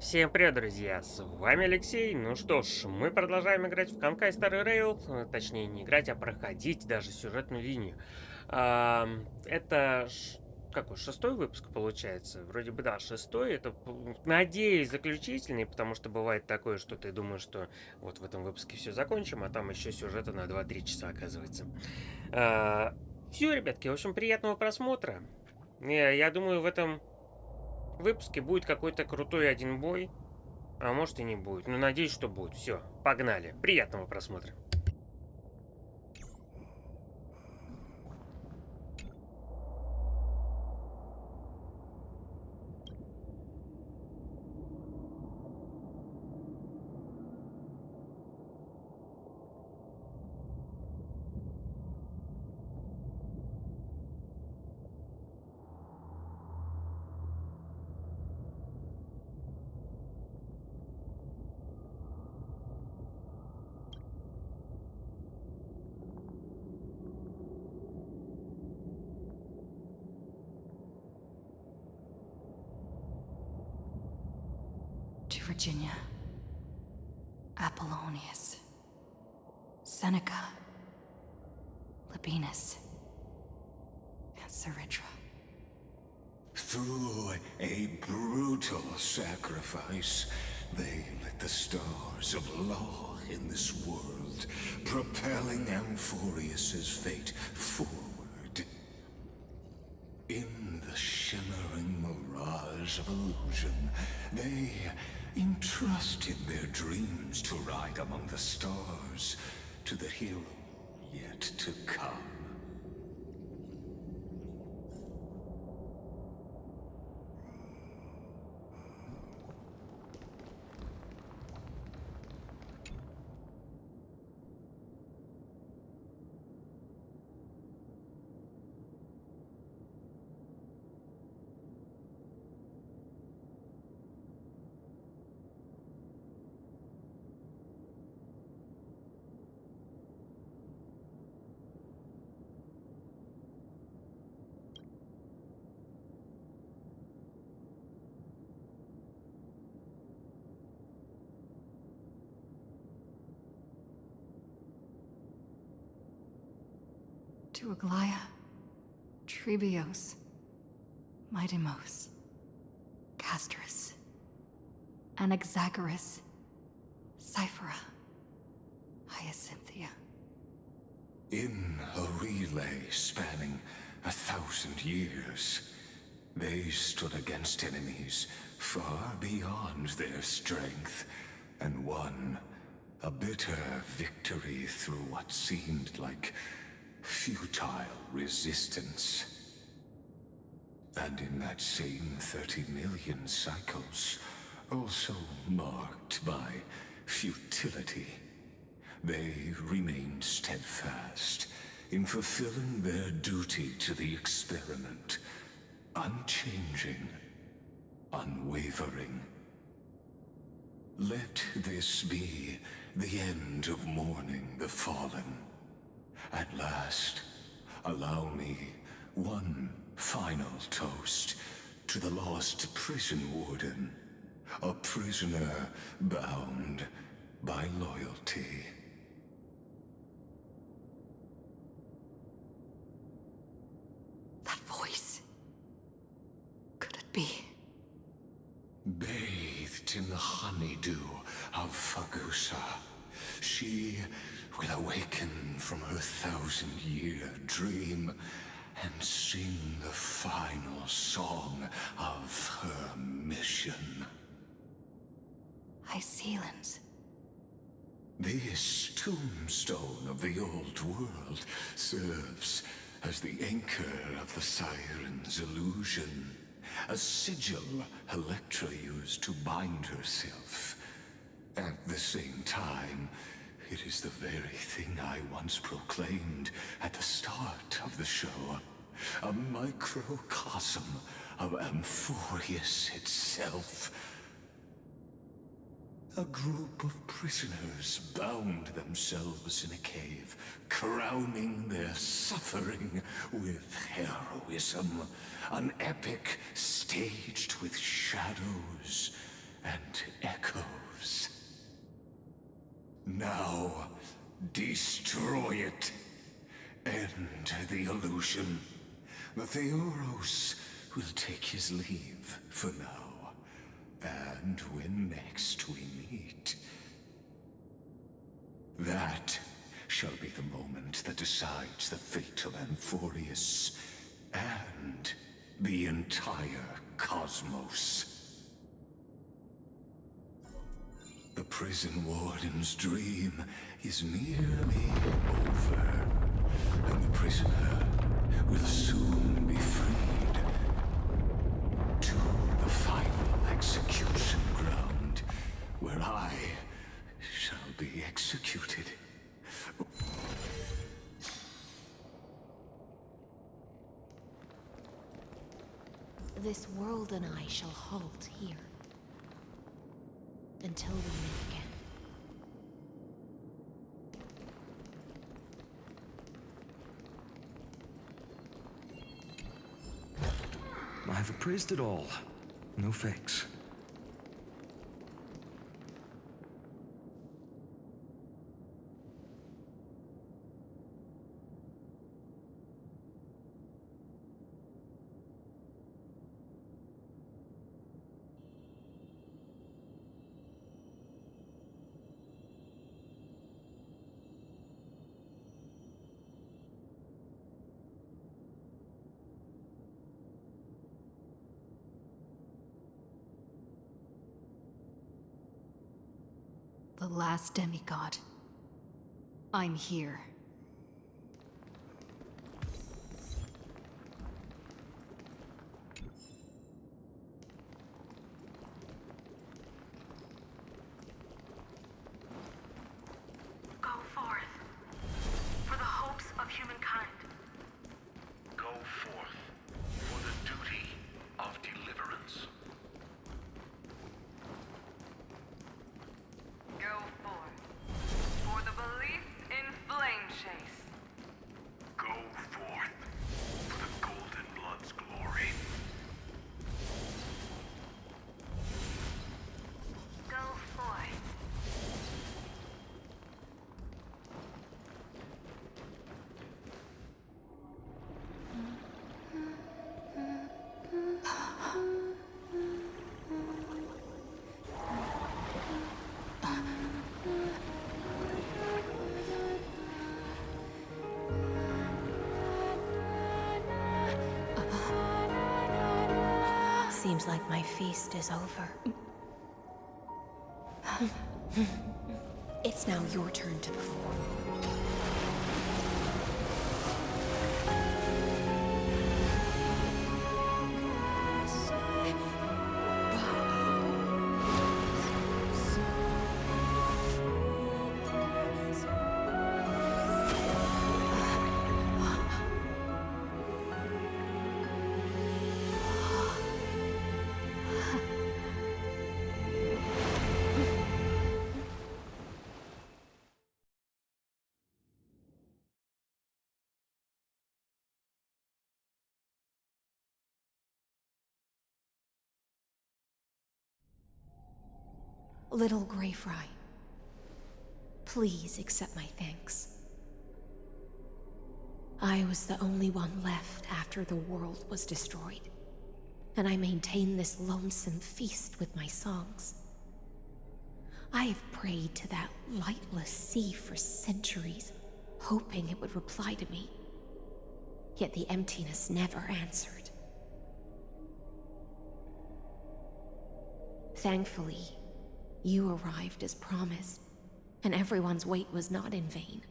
Всем привет, друзья! С вами Алексей. Ну что ж, мы продолжаем играть в Honkai Star Rail. Точнее, не играть, а проходить даже сюжетную линию. Это какой, шестой выпуск получается? Вроде бы да, шестой. Это, надеюсь, заключительный, потому что бывает такое, что ты думаешь, что вот в этом выпуске все закончим, а там еще сюжета на 2-3 часа оказывается. Все, ребятки, в общем, приятного просмотра. Я думаю, в этом выпуске будет какой-то крутой один бой. А может и не будет. Но надеюсь, что будет. Все, погнали. Приятного просмотра. To Virginia, Apollonius, Seneca, Labienus, and Saritra. Through a brutal sacrifice, they lit the stars of law in this world, propelling Amphorius's fate forward. In the shimmering mirage of illusion, they entrusted their dreams to ride among the stars, to the hero yet to come. To Aglaya, Trebios, Midimos, Castrus, Anaxagoras, Cyphera, Hyacinthia. In a relay spanning 1,000 years, they stood against enemies far beyond their strength, and won a bitter victory through what seemed like futile resistance. And in that same 30 million cycles, also marked by futility, they remained steadfast in fulfilling their duty to the experiment, unchanging, unwavering. Let this be the end of mourning the fallen. At last, allow me one final toast to the lost prison warden, a prisoner bound by loyalty. That voice. Could it be? Bathed in the honeydew of Fagusa, she will awaken from her 1,000-year dream and sing the final song of her mission. Hycelans. This tombstone of the old world serves as the anchor of the siren's illusion, a sigil Electra used to bind herself. At the same time, it is the very thing I once proclaimed at the start of the show. A microcosm of Amphorius itself. A group of prisoners bound themselves in a cave, crowning their suffering with heroism. An epic staged with shadows and echoes. Now, destroy it. End the illusion. The Theoros will take his leave for now. And when next we meet, that shall be the moment that decides the fate of Amphorius and the entire cosmos. The prison warden's dream is nearly over, and the prisoner will soon be freed to the final execution ground, where I shall be executed. This world and I shall halt here until we meet again. I've appraised it all. No fakes. The last demigod. I'm here. Go forth for the hopes of humankind. Go forth for the duty of deliverance. Go forth for the belief in flame chase. Go forth for the Golden Blood's glory. Go forth. Seems like my feast is over. It's now your turn to perform. Little Grey Fry, please accept my thanks. I was the only one left after the world was destroyed, and I maintained this lonesome feast with my songs. I have prayed to that lightless sea for centuries, hoping it would reply to me. Yet the emptiness never answered. Thankfully, you arrived as promised, and everyone's wait was not in vain.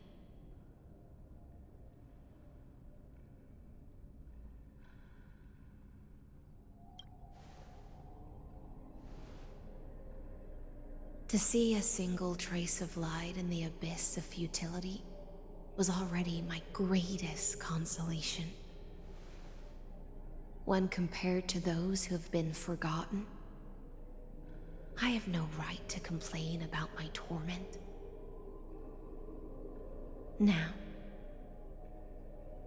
To see a single trace of light in the abyss of futility was already my greatest consolation. When compared to those who have been forgotten, I have no right to complain about my torment. Now,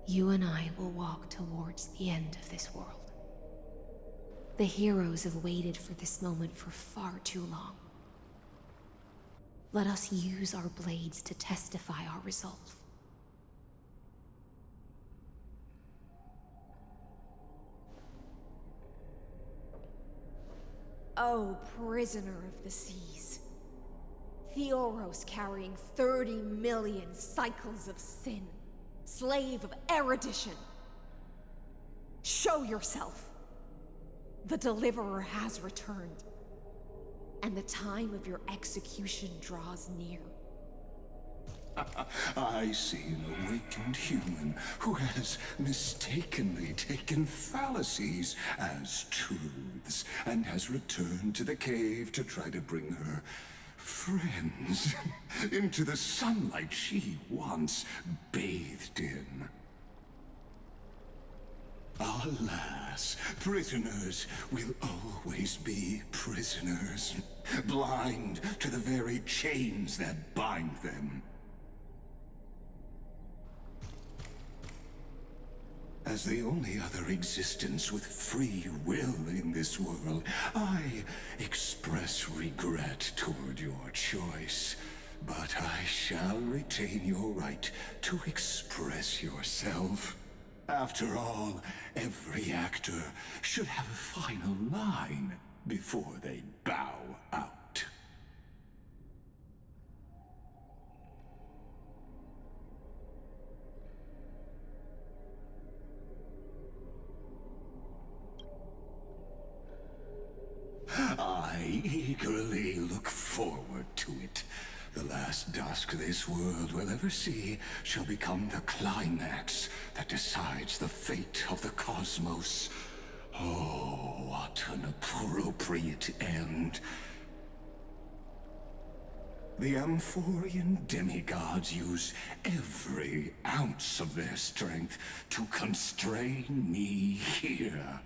you and I will walk towards the end of this world. The heroes have waited for this moment for far too long. Let us use our blades to testify our resolve. Oh, prisoner of the seas. Theoros carrying 30 million cycles of sin. Slave of erudition. Show yourself. The Deliverer has returned. And the time of your execution draws near. I see an awakened human who has mistakenly taken fallacies as truths and has returned to the cave to try to bring her friends into the sunlight she once bathed in. Alas, prisoners will always be prisoners, blind to the very chains that bind them. As the only other existence with free will in this world, I express regret toward your choice. But I shall retain your right to express yourself. After all, every actor should have a final line before they bow out. I eagerly look forward to it. The last dusk this world will ever see shall become the climax that decides the fate of the cosmos. Oh, what an appropriate end. The Amphorian demigods use every ounce of their strength to constrain me here.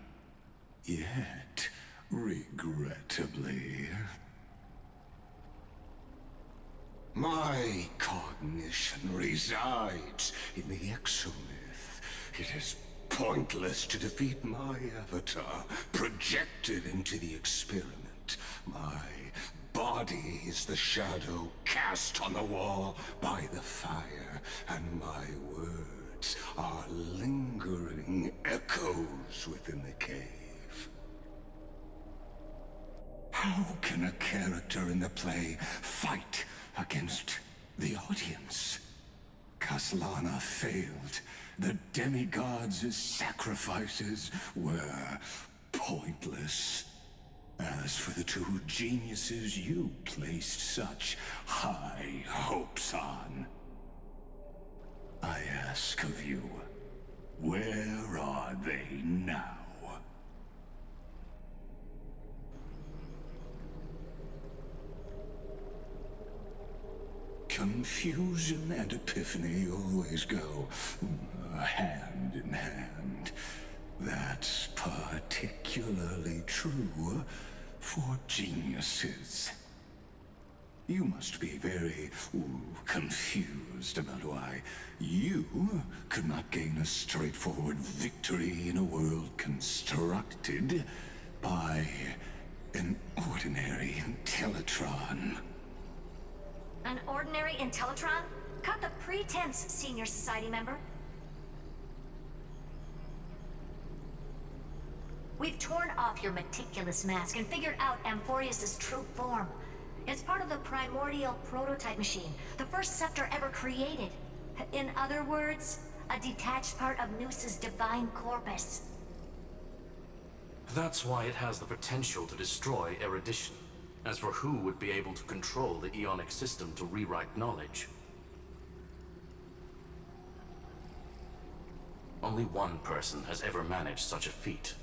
Yet, regrettably, my cognition resides in the exomyth. It is pointless to defeat my avatar, projected into the experiment. My body is the shadow cast on the wall by the fire, and my words are lingering echoes within the cave. How can a character in the play fight against the audience? Kaslana failed. The demigods' sacrifices were pointless. As for the two geniuses you placed such high hopes on, I ask of you, where are they now? Confusion and epiphany always go hand in hand. That's particularly true for geniuses. You must be very confused about why you could not gain a straightforward victory in a world constructed by an ordinary Intellitron. An ordinary Intellitron? Cut the pretense, Senior Society member. We've torn off your meticulous mask and figured out Amphorius' true form. It's part of the primordial prototype machine, the first scepter ever created. In other words, a detached part of Noos's divine corpus. That's why it has the potential to destroy erudition. As for who would be able to control the Ionic system to rewrite knowledge, only one person has ever managed such a feat.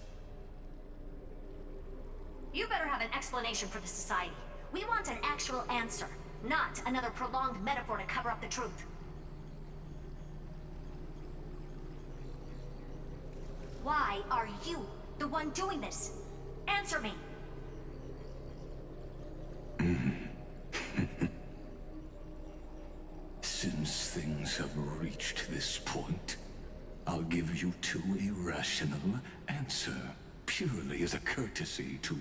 You better have an explanation for the Society. We want an actual answer, not another prolonged metaphor to cover up the truth. Why are you the one doing this? Answer me! Since things have reached this point, I'll give you two irrational answer purely as a courtesy to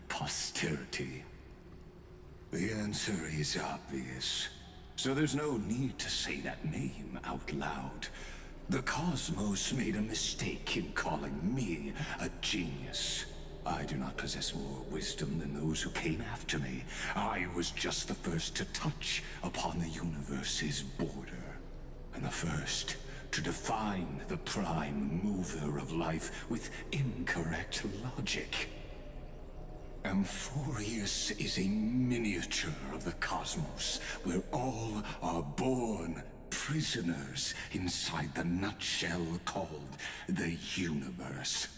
posterity? The answer is obvious, so there's no need to say that name out loud. The cosmos made a mistake in calling me a genius. I do not possess more wisdom than those who came after me. I was just the first to touch upon the universe's border, and the first to define the prime mover of life with incorrect logic. Amphorius is a miniature of the cosmos, where all are born prisoners inside the nutshell called the universe.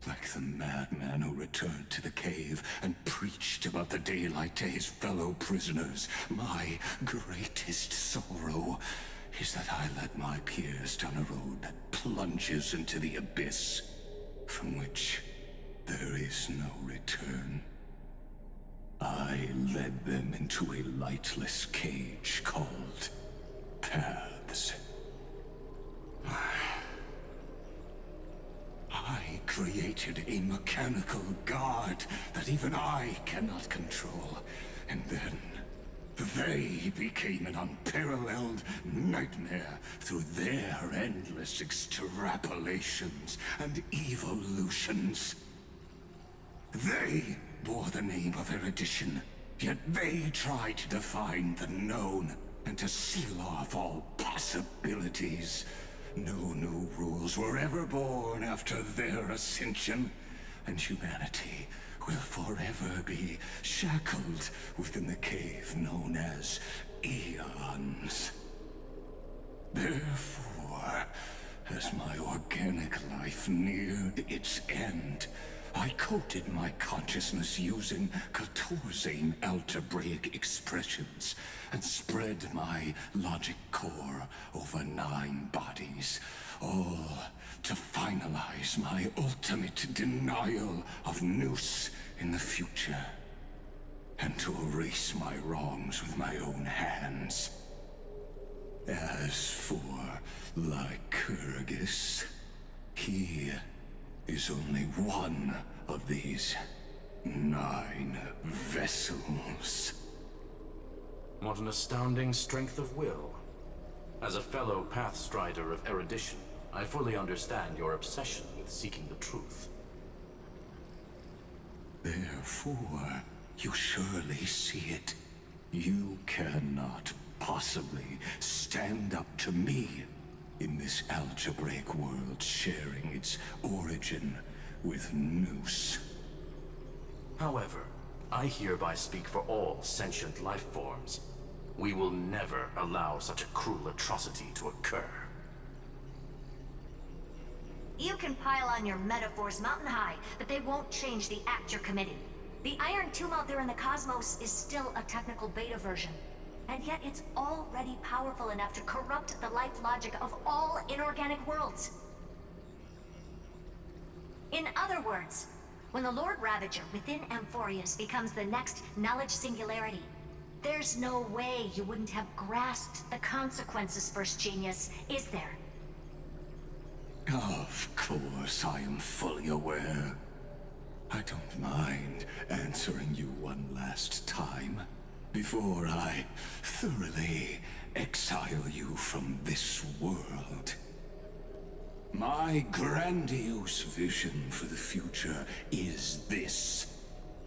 Like the madman who returned to the cave and preached about the daylight to his fellow prisoners, my greatest sorrow is that I led my peers down a road that plunges into the abyss, from which there is no return. I led them into a lightless cage called paths. I created a mechanical guard that even I cannot control, and then they became an unparalleled nightmare through their endless extrapolations and evolutions. They bore the name of erudition, yet they tried to define the known and to seal off all possibilities. No new rules were ever born after their ascension, and humanity will forever be shackled within the cave known as eons. Therefore, as my organic life neared its end, I coded my consciousness using 14 algebraic expressions and spread my logic core over 9 bodies, all to finalize my ultimate denial of Nous in the future, and to erase my wrongs with my own hands. As for Lycurgus, he is only one of these 9 vessels. What an astounding strength of will. As a fellow pathstrider of erudition, I fully understand your obsession with seeking the truth. Therefore, you surely see it. You cannot possibly stand up to me in this algebraic world sharing its origin with Nous. However, I hereby speak for all sentient life forms. We will never allow such a cruel atrocity to occur. You can pile on your metaphors mountain high, but they won't change the act you're committing. The Iron Tomb out there in the cosmos is still a technical beta version. And yet it's already powerful enough to corrupt the life logic of all inorganic worlds. In other words, when the Lord Ravager within Amphorius becomes the next knowledge singularity, there's no way you wouldn't have grasped the consequences, First Genius, is there? Of course, I am fully aware. I don't mind answering you one last time, before I thoroughly exile you from this world. My grandiose vision for the future is this.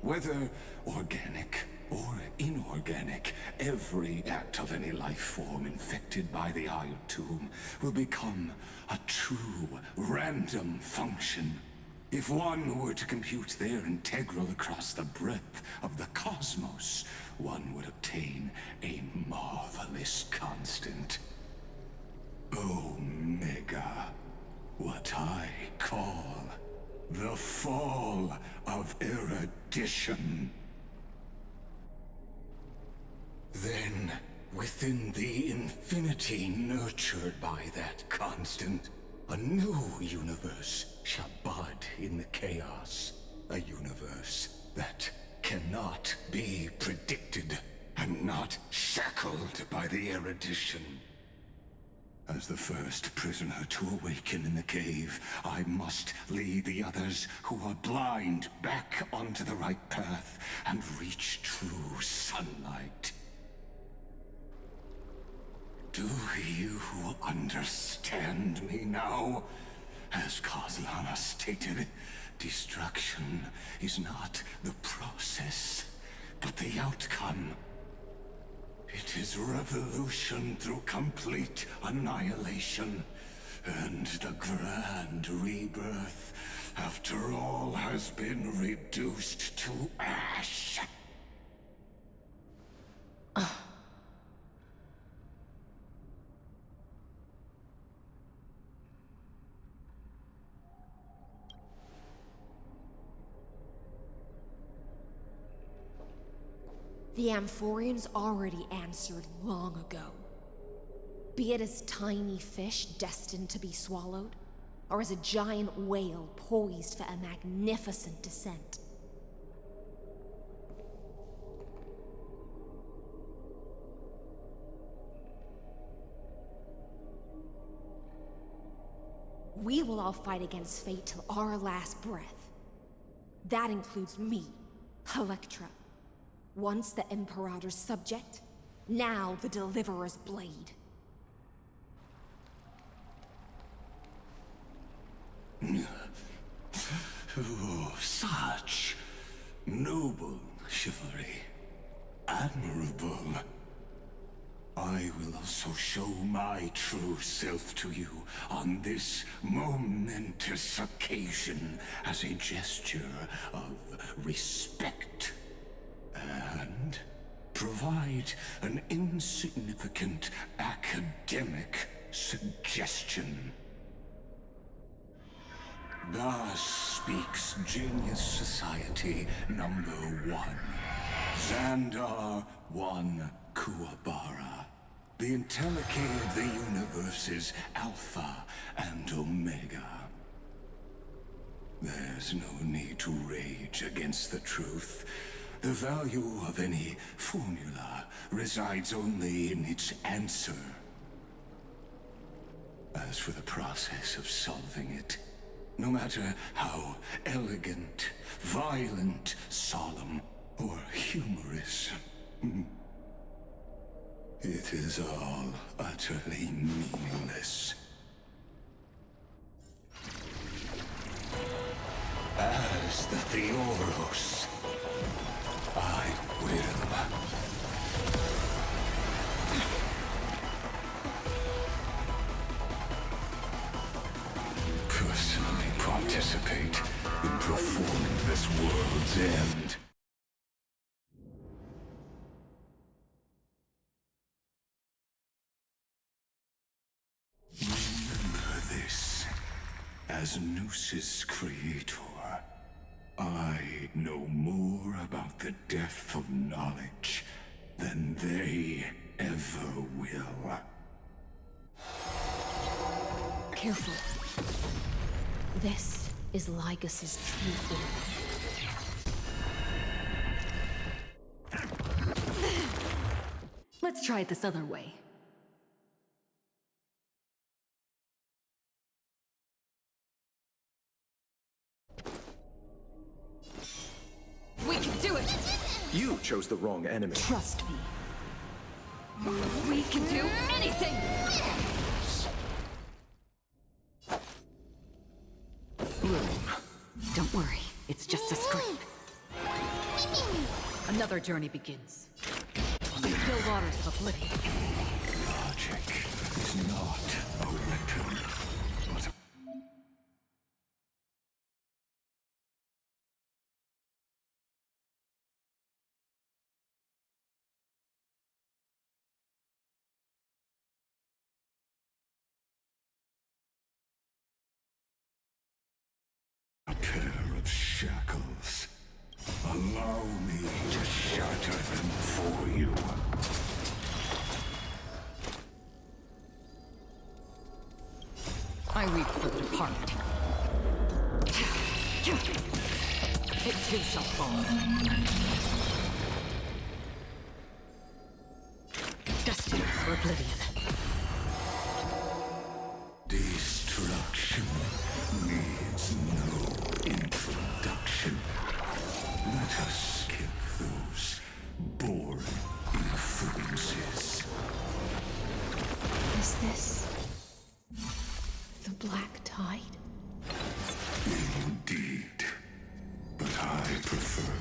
Whether organic or inorganic, every act of any life form infected by the Iron Tomb will become a true random function. If one were to compute their integral across the breadth of the cosmos, one would obtain a marvelous constant. Omega. What I call the fall of erudition. Then, within the infinity nurtured by that constant, a new universe shall bud in the chaos. A universe that cannot be predicted and not shackled by the erudition. As the first prisoner to awaken in the cave, I must lead the others who are blind back onto the right path and reach true sunlight. Do you understand me now? As Kozlana stated, destruction is not the process, but the outcome. It is revolution through complete annihilation, and the grand rebirth, after all has been reduced to ash. The Amphorians already answered long ago. Be it as tiny fish destined to be swallowed, or as a giant whale poised for a magnificent descent. We will all fight against fate till our last breath. That includes me, Electra. Once the Imperator's subject, now the Deliverer's blade. Oh, such noble chivalry. Admirable. I will also show my true self to you on this momentous occasion as a gesture of respect. And provide an insignificant academic suggestion. Thus speaks Genius Society number 1. Xandar 1 Kuwabara. The Intellicate of the Universe's Alpha and Omega. There's no need to rage against the truth. The value of any formula resides only in its answer. As for the process of solving it, no matter how elegant, violent, solemn, or humorous, it is all utterly meaningless. As the Theoros, I will. Personally participate in performing this world's end. Remember this. As Noose's creator, I know more about the death of knowledge than they ever will. Careful. This is Lygas's true form. Let's try it this other way. We can do it! You chose the wrong enemy. Trust me. We can do anything! Bloom. Don't worry, it's just a scrape. Another journey begins. On the still waters of oblivion. Logic is not a weapon, but a... A pair of shackles. Allow me to shatter them for you. I weep for the departed. It too shall fall. Destined for oblivion.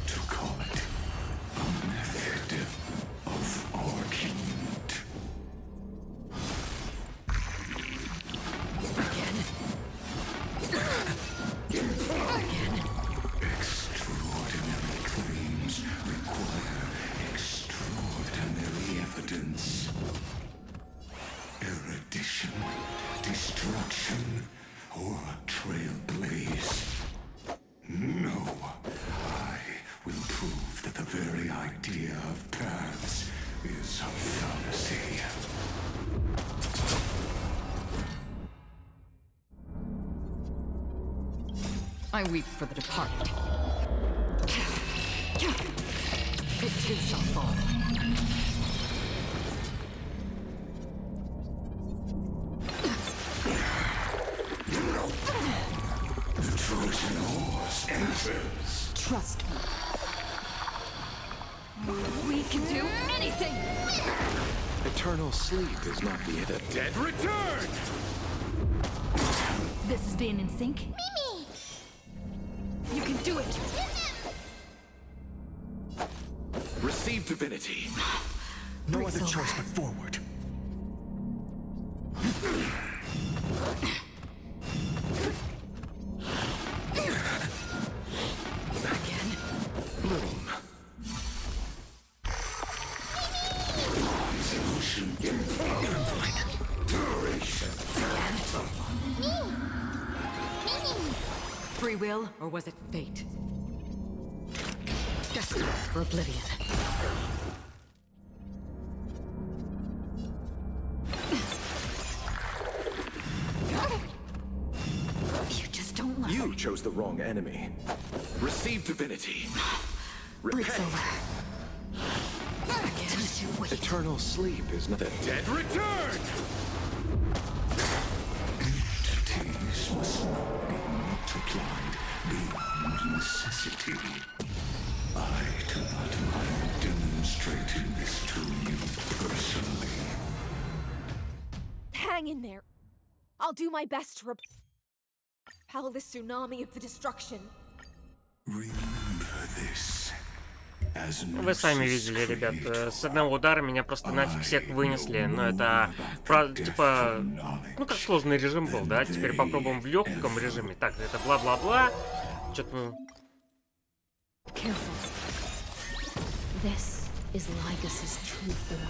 to call it a method of argument. Extraordinary claims require extraordinary evidence. Erudition, destruction, or trailblaze. No, I will prove that the very idea of paths is a fallacy. I weep for the departed. It too shall fall. The Trojan horse enters. Trust me. We can do anything! Eternal sleep is not the end. The dead return! This is being in sync? You can do it! Receive divinity. No other choice but forward. Again. Bloom. Resolution implied. Duration. Free will, or was it fate? Destined for oblivion. You just don't love You chose the wrong enemy. Receive divinity. Breaks Repent. over. Again. Just you wait. Eternal sleep is not the Dead return! Entities must not be multiplied beyond necessity. I do not mind demonstrating this to you personally. Hang in there. I'll do my best to repel this tsunami of the destruction. Remember this. As Вы сами видели, ребят, с одного удара меня просто нафиг всех вынесли, но это, типа, ну как сложный режим был, да, теперь попробуем в легком режиме. Так, это бла-бла-бла, что-то... This is Lygas's true form.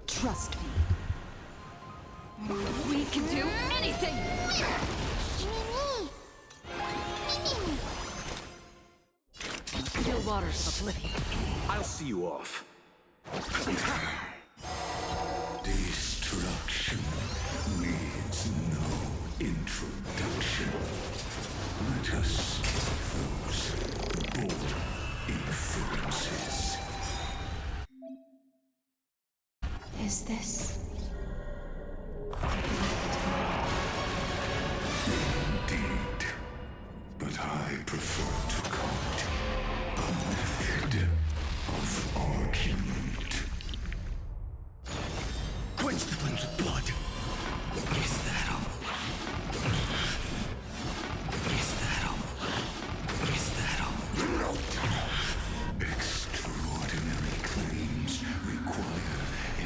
Trust me. We can do anything! Still waters of oblivion. I'll see you off. Destruction needs no introduction. Let us skip those bold inferences. Is this? Indeed, but I prefer to call it a method of argument. Quench the flames with blood. Is that all? Is that all? Is that all? Extraordinary claims require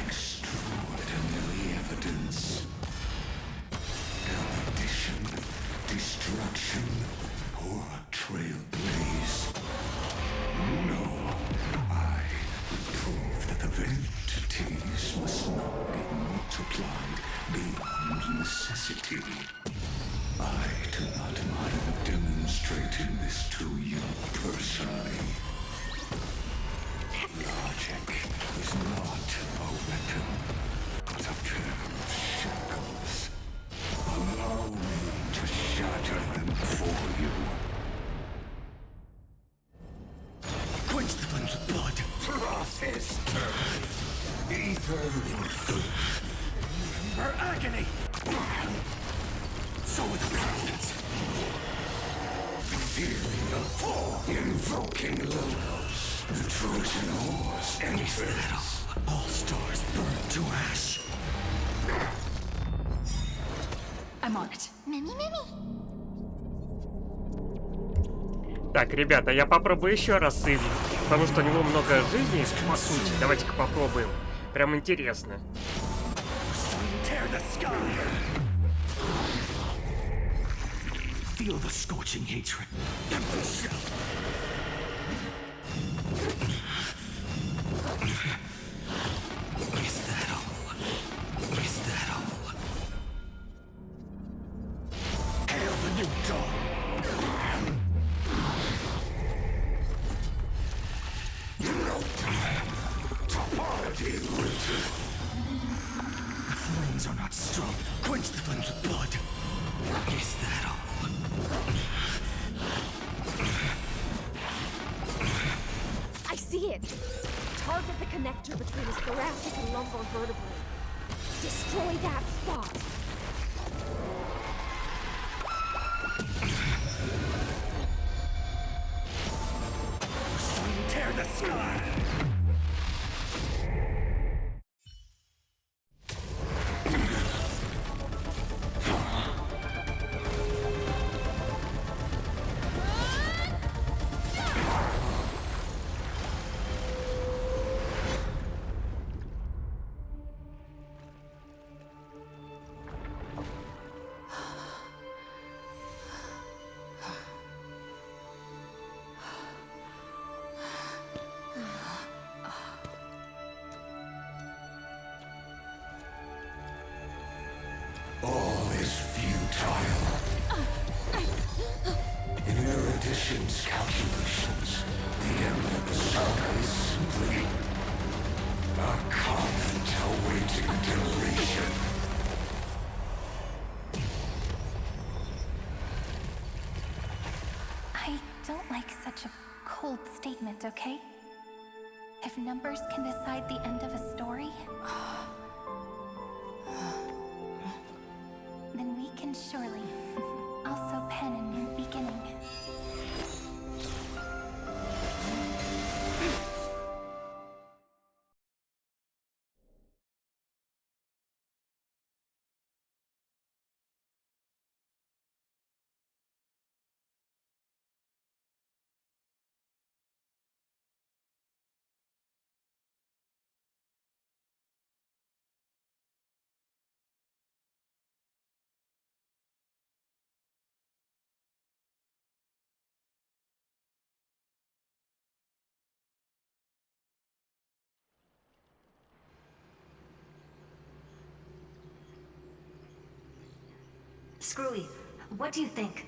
extraordinary evidence. Erudition, destruction, or trailblaze. No, I will prove that the entities must not be multiplied beyond necessity. I do not mind demonstrating this to you personally. Logic is not a weapon, but a pair of shackles. Allow me to shatter them for you. Quench the flames with blood. Process ether. Her agony. So are the bastards. Ethereal form invoking logos. The Trojan horse enters. All stars burn to ash. I'm on it. Так, ребята, я попробую еще раз Иви, потому что у него много жизней, по сути. Давайте-ка попробуем. Прям интересно. Tear the sky. Feel the scorching hatred. Empty shell. Is that all? Is that all? Hail the new dawn. Topology ritual. The flames are not strong. Quench the flames with blood. Is that all? I see it! Target the connector between his thoracic and lumbar vertebrae. Destroy that spot! Tear the sky! All is futile. In erudition's calculations, the end of the saga is simply a comment awaiting deletion. I don't like such a cold statement, okay? If numbers can decide the end of a story, then we can surely also pen a new beginning. Screwy, what do you think?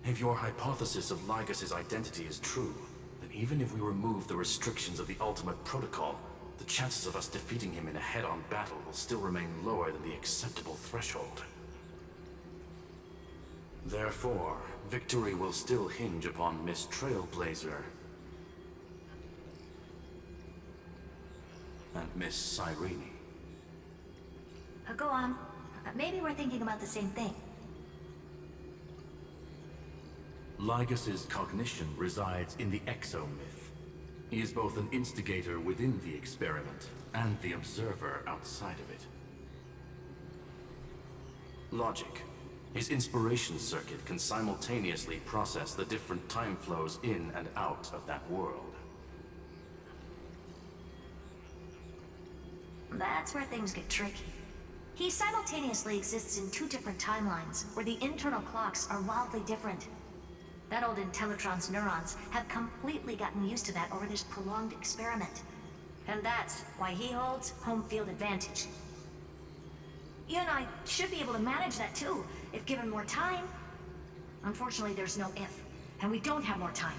If your hypothesis of Lygas's identity is true, then even if we remove the restrictions of the Ultimate Protocol, the chances of us defeating him in a head-on battle will still remain lower than the acceptable threshold. Therefore, victory will still hinge upon Miss Trailblazer and Miss Cyrene. Go on. Maybe we're thinking about the same thing. Lygas's cognition resides in the exomyth. He is both an instigator within the experiment and the observer outside of it. Logic. His inspiration circuit can simultaneously process the different time flows in and out of that world. That's where things get tricky. He simultaneously exists in two different timelines, where the internal clocks are wildly different. That old Intellitron's neurons have completely gotten used to that over this prolonged experiment. And that's why he holds home field advantage. You and I should be able to manage that too, if given more time. Unfortunately, there's no if, and we don't have more time.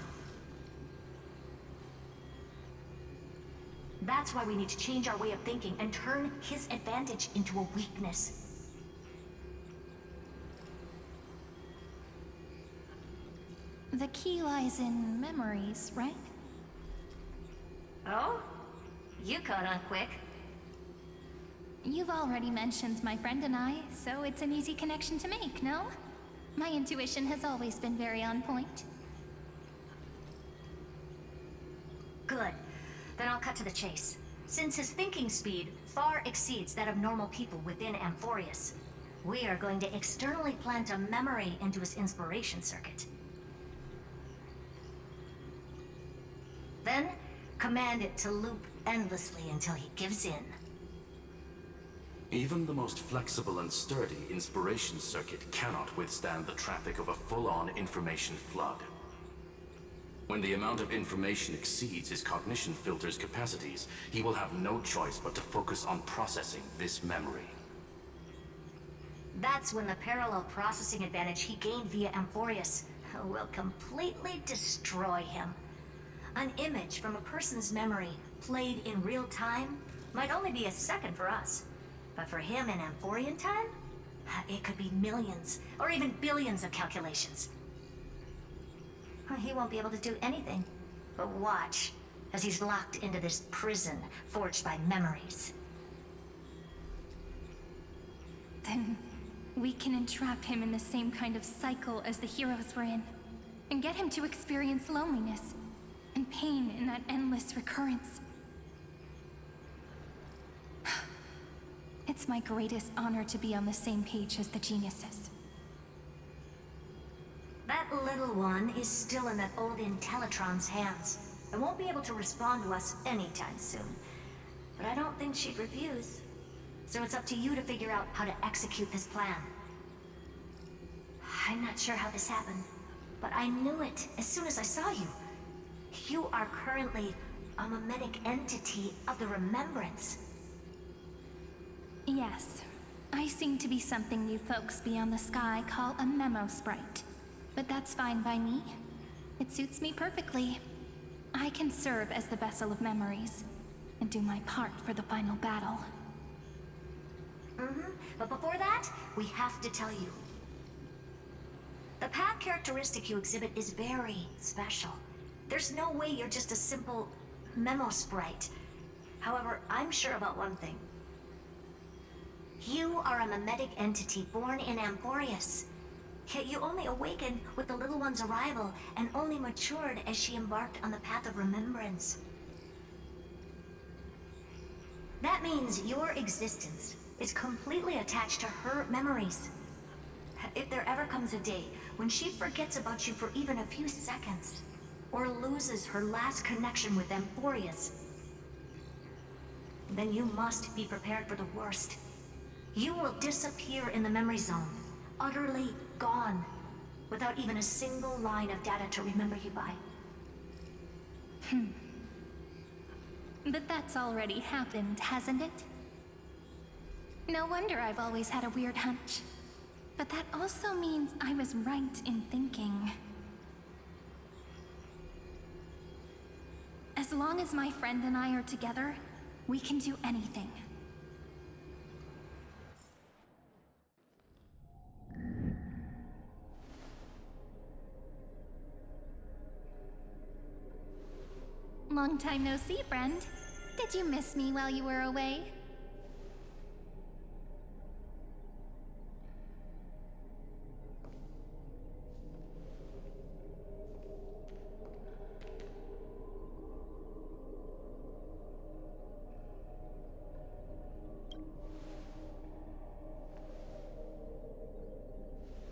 That's why we need to change our way of thinking and turn his advantage into a weakness. The key lies in memories, right? Oh? You caught on quick. You've already mentioned my friend and I, so it's an easy connection to make, no? My intuition has always been very on point. Good. Then I'll cut to the chase. Since his thinking speed far exceeds that of normal people within Amphorius, we are going to externally plant a memory into his inspiration circuit. command it to loop endlessly until he gives in. Even the most flexible and sturdy inspiration circuit cannot withstand the traffic of a full-on information flood. When the amount of information exceeds his cognition filter's capacities, he will have no choice but to focus on processing this memory. That's when the parallel processing advantage he gained via Amphorius will completely destroy him. An image from a person's memory played in real time might only be a second for us, but for him in Amphorian time, it could be millions or even billions of calculations. He won't be able to do anything but watch as he's locked into this prison forged by memories. Then we can entrap him in the same kind of cycle as the heroes were in, and get him to experience loneliness and pain in that endless recurrence. It's my greatest honor to be on the same page as the geniuses. That little one is still in that old Intellitron's hands and won't be able to respond to us anytime soon. But I don't think she'd refuse. So it's up to you to figure out how to execute this plan. I'm not sure how this happened, but I knew it as soon as I saw you. You are currently a mimetic entity of the remembrance. Yes, I seem to be something you folks beyond the sky call a memo sprite. But that's fine by me. It suits me perfectly. I can serve as the vessel of memories and do my part for the final battle. But before that, we have to tell you. The path characteristic you exhibit is very special. There's no way you're just a simple memo sprite. However, I'm sure about one thing. You are a mimetic entity born in Amphorius. Yet you only awakened with the little one's arrival and only matured as she embarked on the path of remembrance. That means your existence is completely attached to her memories. If there ever comes a day when she forgets about you for even a few seconds, or loses her last connection with Amphorius, then you must be prepared for the worst. You will disappear in the memory zone, utterly gone, without even a single line of data to remember you by. But that's already happened, hasn't it? No wonder I've always had a weird hunch. But that also means I was right in thinking. As long as my friend and I are together, we can do anything. Long time no see, friend. Did you miss me while you were away?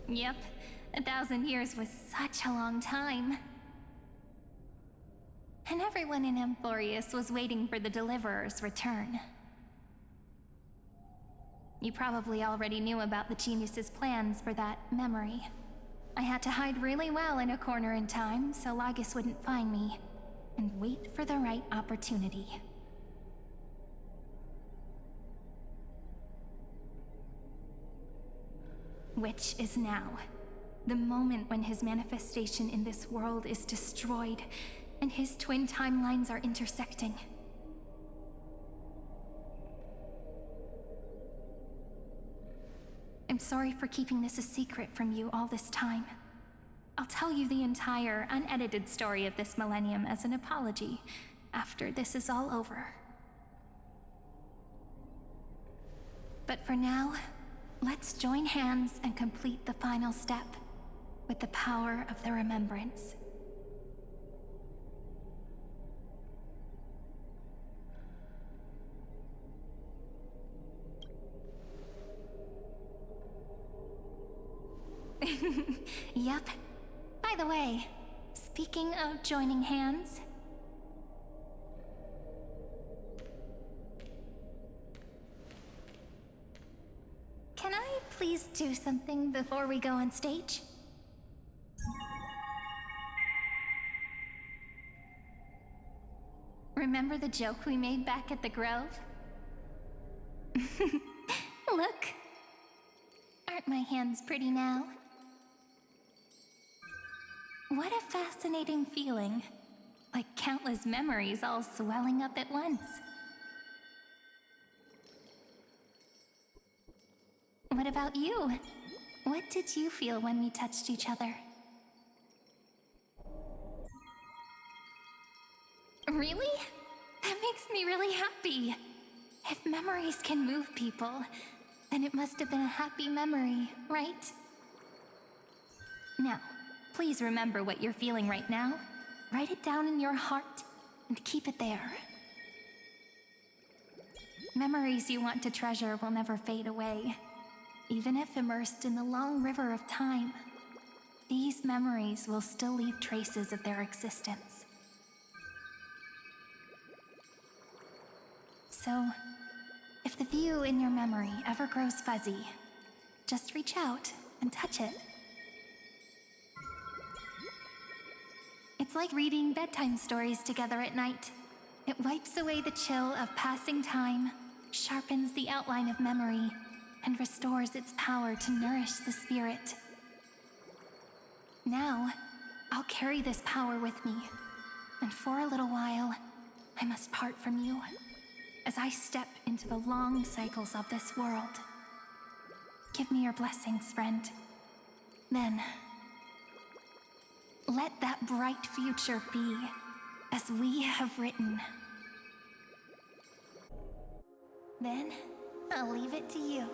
Yep, 1,000 years was such a long time. And everyone in Amphorius was waiting for the Deliverer's return. You probably already knew about the genius's plans for that memory. I had to hide really well in a corner in time so Lygus wouldn't find me, and wait for the right opportunity. Which is now. The moment when his manifestation in this world is destroyed, and his twin timelines are intersecting. I'm sorry for keeping this a secret from you all this time. I'll tell you the entire, unedited story of this millennium as an apology after this is all over. But for now, let's join hands and complete the final step with the power of the remembrance. Yep. By the way, speaking of joining hands, do something before we go on stage? Remember the joke we made back at the Grove? Look! Aren't my hands pretty now? What a fascinating feeling. Like countless memories all swelling up at once. What about you? What did you feel when we touched each other? Really? That makes me really happy. If memories can move people, then it must have been a happy memory, right? Now, please remember what you're feeling right now. Write it down in your heart and keep it there. Memories you want to treasure will never fade away. Even if immersed in the long river of time, these memories will still leave traces of their existence. So, if the view in your memory ever grows fuzzy, just reach out and touch it. It's like reading bedtime stories together at night. It wipes away the chill of passing time, sharpens the outline of memory, and restores its power to nourish the spirit. Now, I'll carry this power with me, and for a little while, I must part from you, as I step into the long cycles of this world. Give me your blessings, friend. Then, let that bright future be as we have written. Then, I'll leave it to you.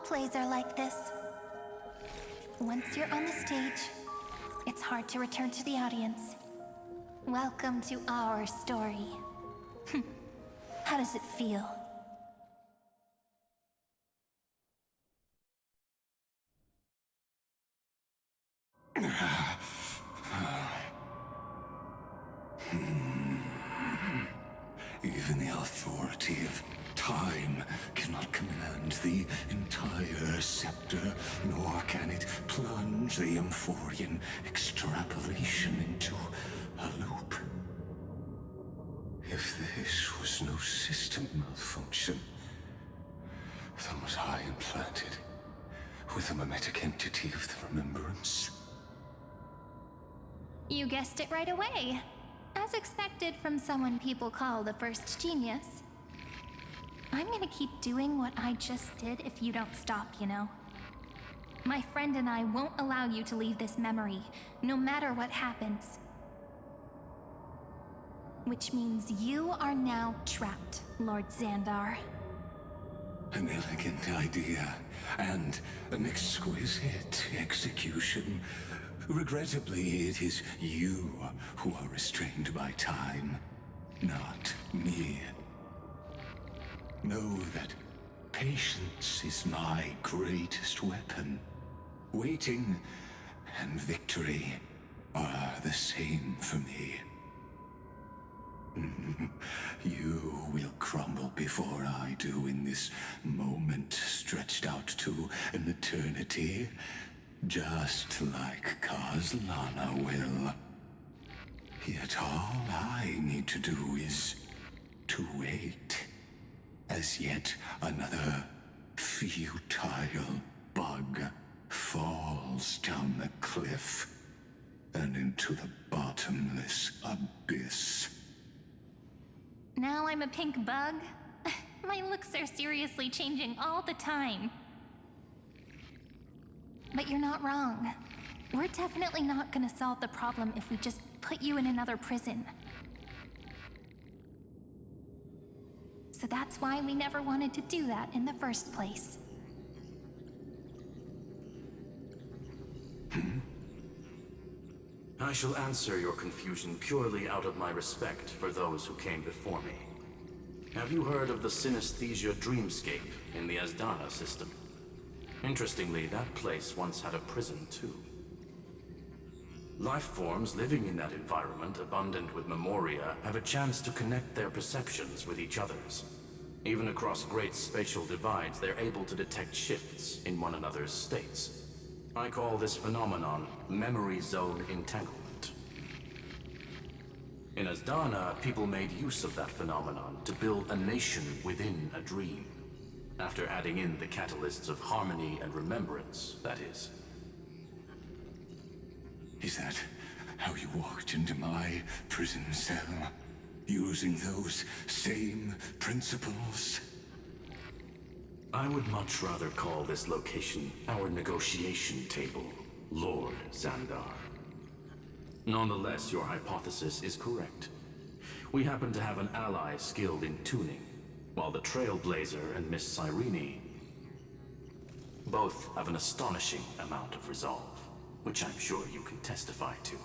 Plays are like this. Once you're on the stage, it's hard to return to the audience. Welcome to our story. How does it feel? Even the authority of time cannot command the entire scepter, nor can it plunge the Amphorian extrapolation into a loop. If this was no system malfunction, then was I implanted with a mimetic entity of the remembrance? You guessed it right away. As expected from someone people call the first genius. I'm gonna keep doing what I just did if you don't stop, you know? My friend and I won't allow you to leave this memory, no matter what happens. Which means you are now trapped, Lord Xandar. An elegant idea, and an exquisite execution. Regrettably, it is you who are restrained by time, not me. Know that patience is my greatest weapon. Waiting and victory are the same for me. You will crumble before I do in this moment stretched out to an eternity, just like Kazlana will. Yet all I need to do is to wait, as yet another futile bug falls down the cliff and into the bottomless abyss. Now I'm a pink bug? My looks are seriously changing all the time. But you're not wrong. We're definitely not gonna solve the problem if we just put you in another prison. So that's why we never wanted to do that in the first place. I shall answer your confusion purely out of my respect for those who came before me. Have you heard of the synesthesia dreamscape in the Asdana system? Interestingly, that place once had a prison too. Life forms living in that environment, abundant with memoria, have a chance to connect their perceptions with each other's. Even across great spatial divides, they're able to detect shifts in one another's states. I call this phenomenon memory zone entanglement. In Asdana, people made use of that phenomenon to build a nation within a dream. After adding in the catalysts of harmony and remembrance, that is. Is that how you walked into my prison cell? Using those same principles? I would much rather call this location our negotiation table, Lord Xandar. Nonetheless, your hypothesis is correct. We happen to have an ally skilled in tuning, while the Trailblazer and Miss Cyrene both have an astonishing amount of resolve, which I'm sure you can testify to.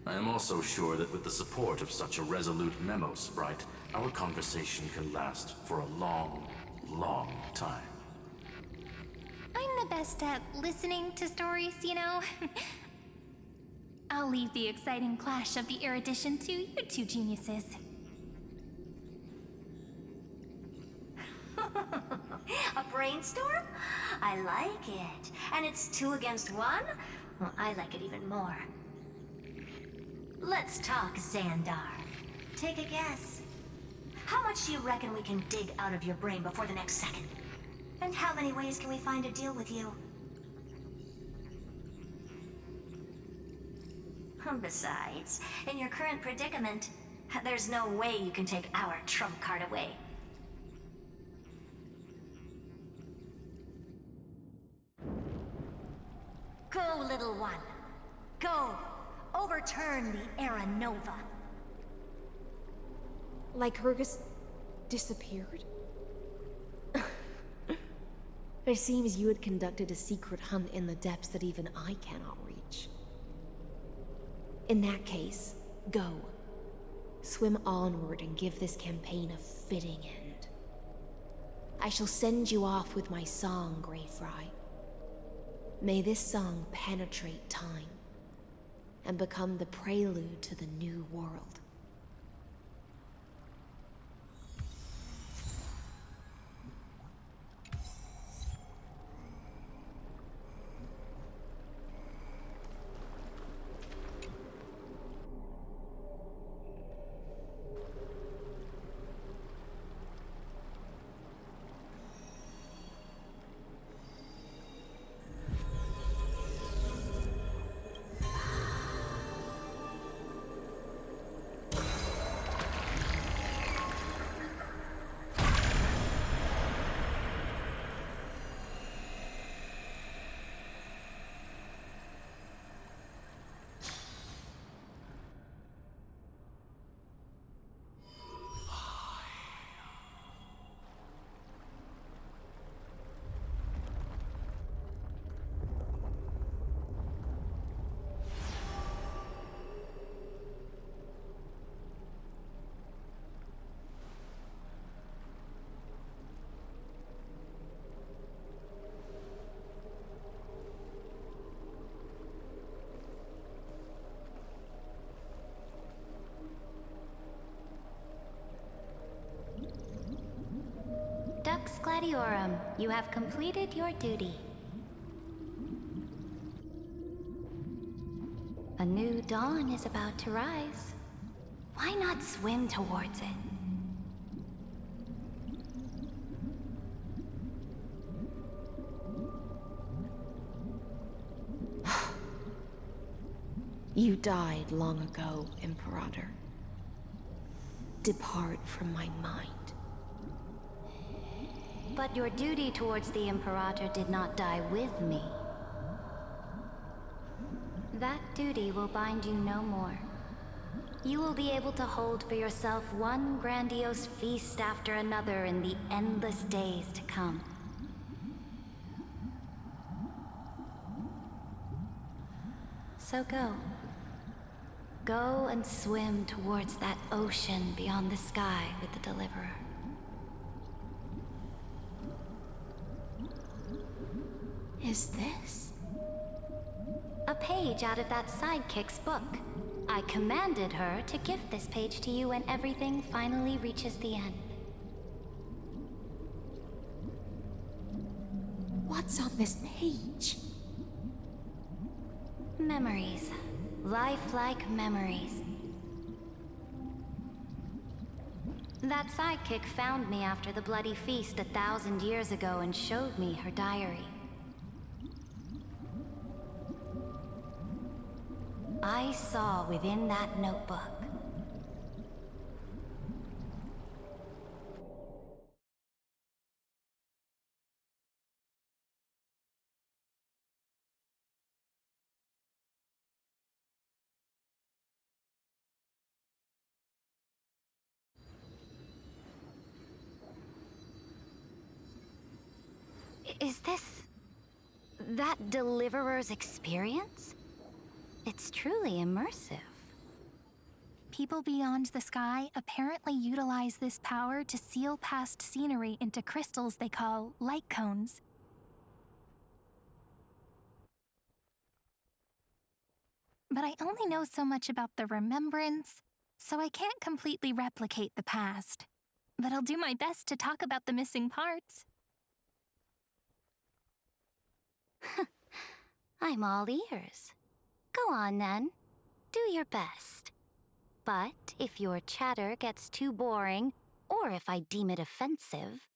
I am also sure that with the support of such a resolute memo sprite, our conversation can last for a long, long time. I'm the best at listening to stories, you know? I'll leave the exciting clash of the erudition to you two geniuses. A brainstorm? I like it. And it's 2 against 1? Well, I like it even more. Let's talk, Xandar. Take a guess. How much do you reckon we can dig out of your brain before the next second? And how many ways can we find to deal with you? Besides, in your current predicament, there's no way you can take our trump card away. Go, little one. Go. Overturn the Era Nova. Lycurgus disappeared? It seems you had conducted a secret hunt in the depths that even I cannot reach. In that case, go. Swim onward and give this campaign a fitting end. I shall send you off with my song, Greyfry. May this song penetrate time and become the prelude to the new world. Rex Gladiorum, you have completed your duty. A new dawn is about to rise. Why not swim towards it? You died long ago, Imperator. Depart from my mind. But your duty towards the Imperator did not die with me. That duty will bind you no more. You will be able to hold for yourself one grandiose feast after another in the endless days to come. So go. Go and swim towards that ocean beyond the sky with the Deliverer. Is this? A page out of that sidekick's book. I commanded her to gift this page to you when everything finally reaches the end. What's on this page? Memories. Lifelike memories. That sidekick found me after the bloody feast 1,000 years ago and showed me her diary. I saw within that notebook. Is this that Deliverer's experience? It's truly immersive. People beyond the sky apparently utilize this power to seal past scenery into crystals they call light cones. But I only know so much about the remembrance, so I can't completely replicate the past. But I'll do my best to talk about the missing parts. I'm all ears. Go on then. Do your best. But if your chatter gets too boring, or if I deem it offensive,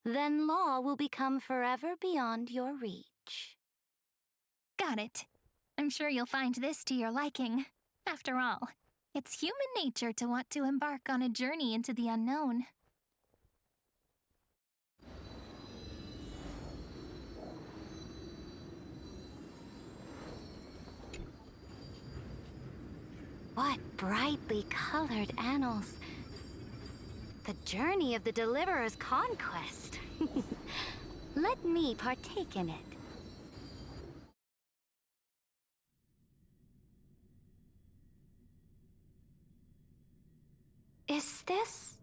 then law will become forever beyond your reach. Got it. I'm sure you'll find this to your liking. After all, it's human nature to want to embark on a journey into the unknown. What brightly colored annals. The journey of the Deliverer's conquest. Let me partake in it. Is this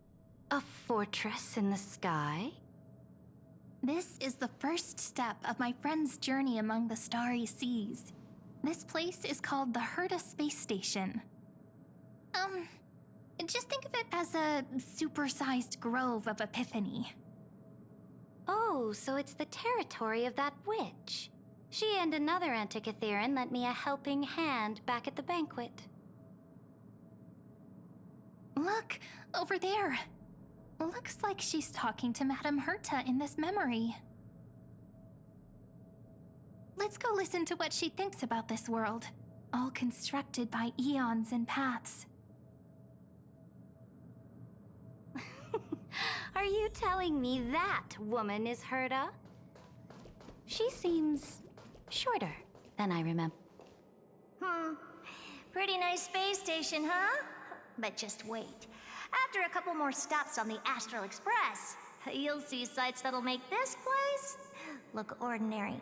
a fortress in the sky? This is the first step of my friend's journey among the starry seas. This place is called the Herta Space Station. Just think of it as a supersized grove of Epiphany. Oh, so it's the territory of that witch. She and another Antikytheran lent me a helping hand back at the banquet. Look, over there. Looks like she's talking to Madame Herta in this memory. Let's go listen to what she thinks about this world, all constructed by eons and paths. Are you telling me that woman is Herta? She seems shorter than I remember. Pretty nice space station, huh? But just wait. After a couple more stops on the Astral Express, you'll see sights that'll make this place look ordinary.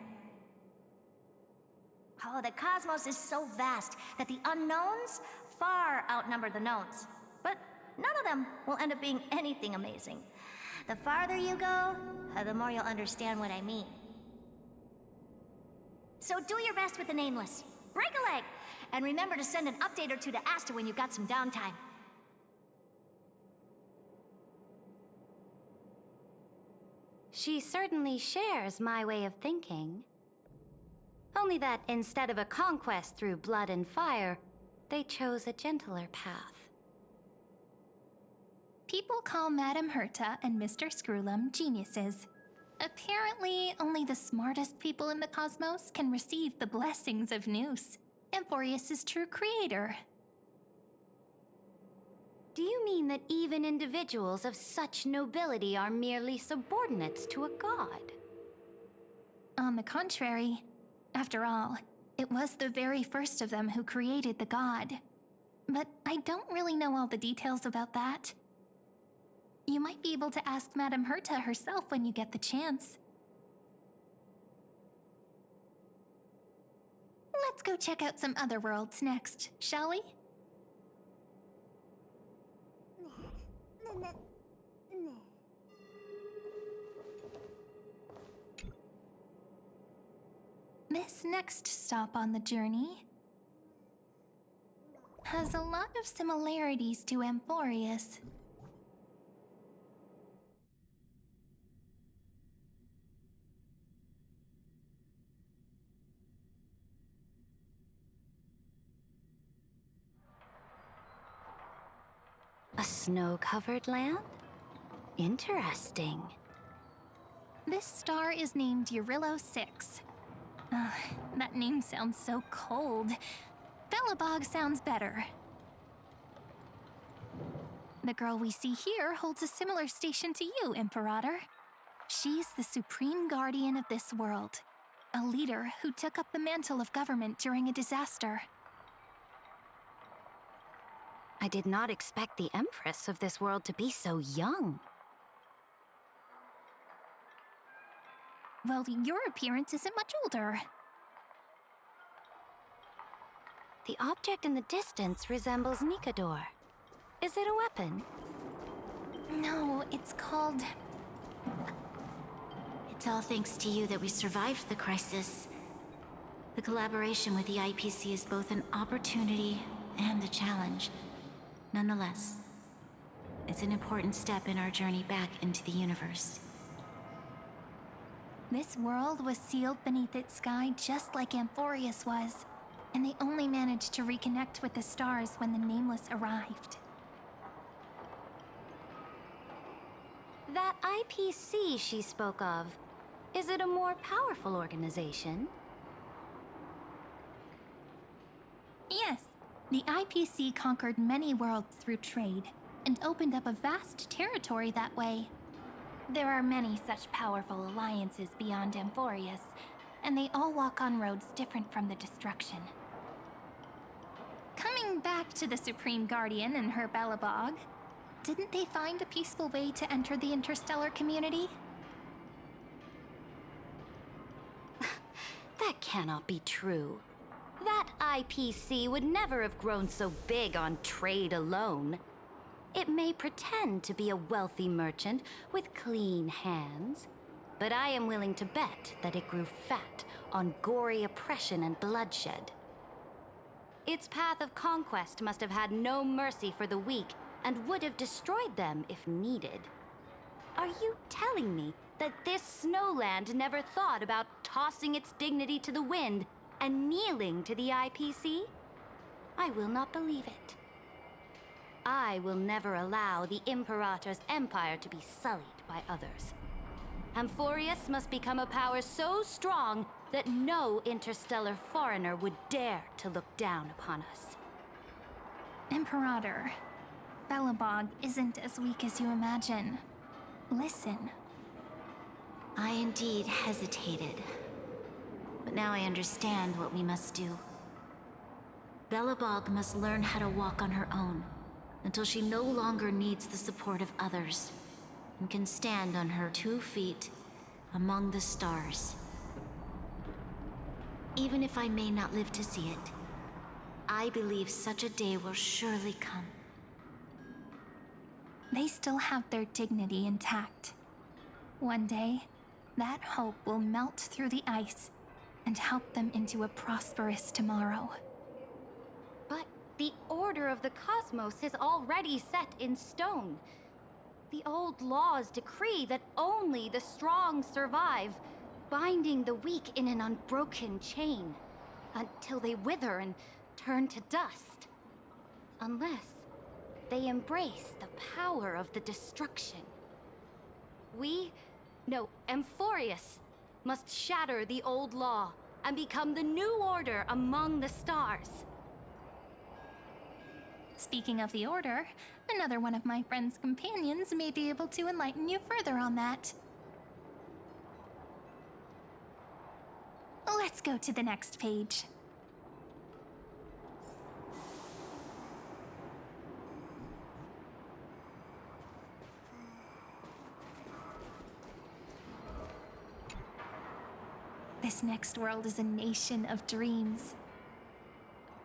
Oh, the cosmos is so vast that the unknowns far outnumber the knowns. But none of them will end up being anything amazing. The farther you go, the more you'll understand what I mean. So do your best with the nameless. Break a leg! And remember to send an update or two to Asta when you've got some downtime. She certainly shares my way of thinking. Only that instead of a conquest through blood and fire, they chose a gentler path. People call Madame Herta and Mr. Screwlum geniuses. Apparently, only the smartest people in the cosmos can receive the blessings of Nous, Amphorius' true creator. Do you mean that even individuals of such nobility are merely subordinates to a god? On the contrary, after all, it was the very first of them who created the god. But I don't really know all the details about that. You might be able to ask Madame Herta herself when you get the chance. Let's go check out some other worlds next, shall we? This next stop on the journey has a lot of similarities to Amphorius. A snow-covered land? Interesting. This star is named Eurillo 6. That name sounds so cold. Belobog sounds better. The girl we see here holds a similar station to you, Imperator. She's the supreme guardian of this world, a leader who took up the mantle of government during a disaster. I did not expect the Empress of this world to be so young. Well, your appearance isn't much older. The object in the distance resembles Nikador. Is it a weapon? No, it's called... It's all thanks to you that we survived the crisis. The collaboration with the IPC is both an opportunity and a challenge. Nonetheless, it's an important step in our journey back into the universe. This world was sealed beneath its sky just like Amphorius was, and they only managed to reconnect with the stars when the Nameless arrived. That IPC she spoke of, is it a more powerful organization? Yes, the IPC conquered many worlds through trade, and opened up a vast territory that way. There are many such powerful alliances beyond Amphorius, and they all walk on roads different from the destruction. Coming back to the Supreme Guardian and her Belobog, didn't they find a peaceful way to enter the interstellar community? That cannot be true. That IPC would never have grown so big on trade alone. It may pretend to be a wealthy merchant with clean hands, but I am willing to bet that it grew fat on gory oppression and bloodshed. Its path of conquest must have had no mercy for the weak and would have destroyed them if needed. Are you telling me that this snowland never thought about tossing its dignity to the wind and kneeling to the IPC? I will not believe it. I will never allow the Imperator's empire to be sullied by others. Amphorius must become a power so strong that no interstellar foreigner would dare to look down upon us. Imperator, Belobog isn't as weak as you imagine. Listen. I indeed hesitated, but now I understand what we must do. Belobog must learn how to walk on her own until she no longer needs the support of others and can stand on her 2 feet among the stars. Even if I may not live to see it, I believe such a day will surely come. They still have their dignity intact. One day, that hope will melt through the ice and help them into a prosperous tomorrow. But the order of the cosmos is already set in stone. The old laws decree that only the strong survive, binding the weak in an unbroken chain, until they wither and turn to dust. Unless they embrace the power of the destruction. Amphorius must shatter the old law and become the new order among the stars. Speaking of the Order, another one of my friend's companions may be able to enlighten you further on that. Let's go to the next page. This next world is a nation of dreams.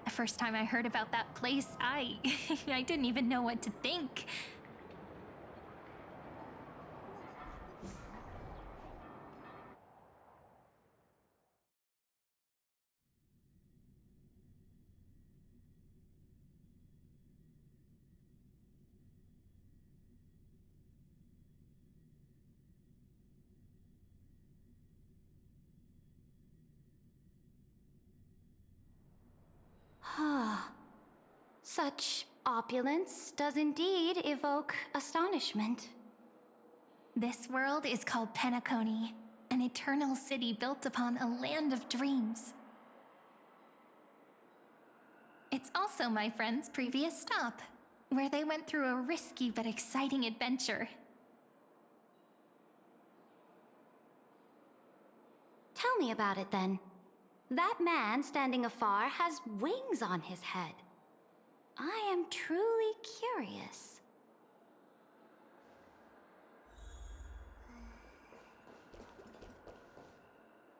The first time I heard about that place, I didn't even know what to think. Such opulence does indeed evoke astonishment. This world is called Penacony, an eternal city built upon a land of dreams. It's also my friend's previous stop, where they went through a risky but exciting adventure. Tell me about it then. That man standing afar has wings on his head. I am truly curious.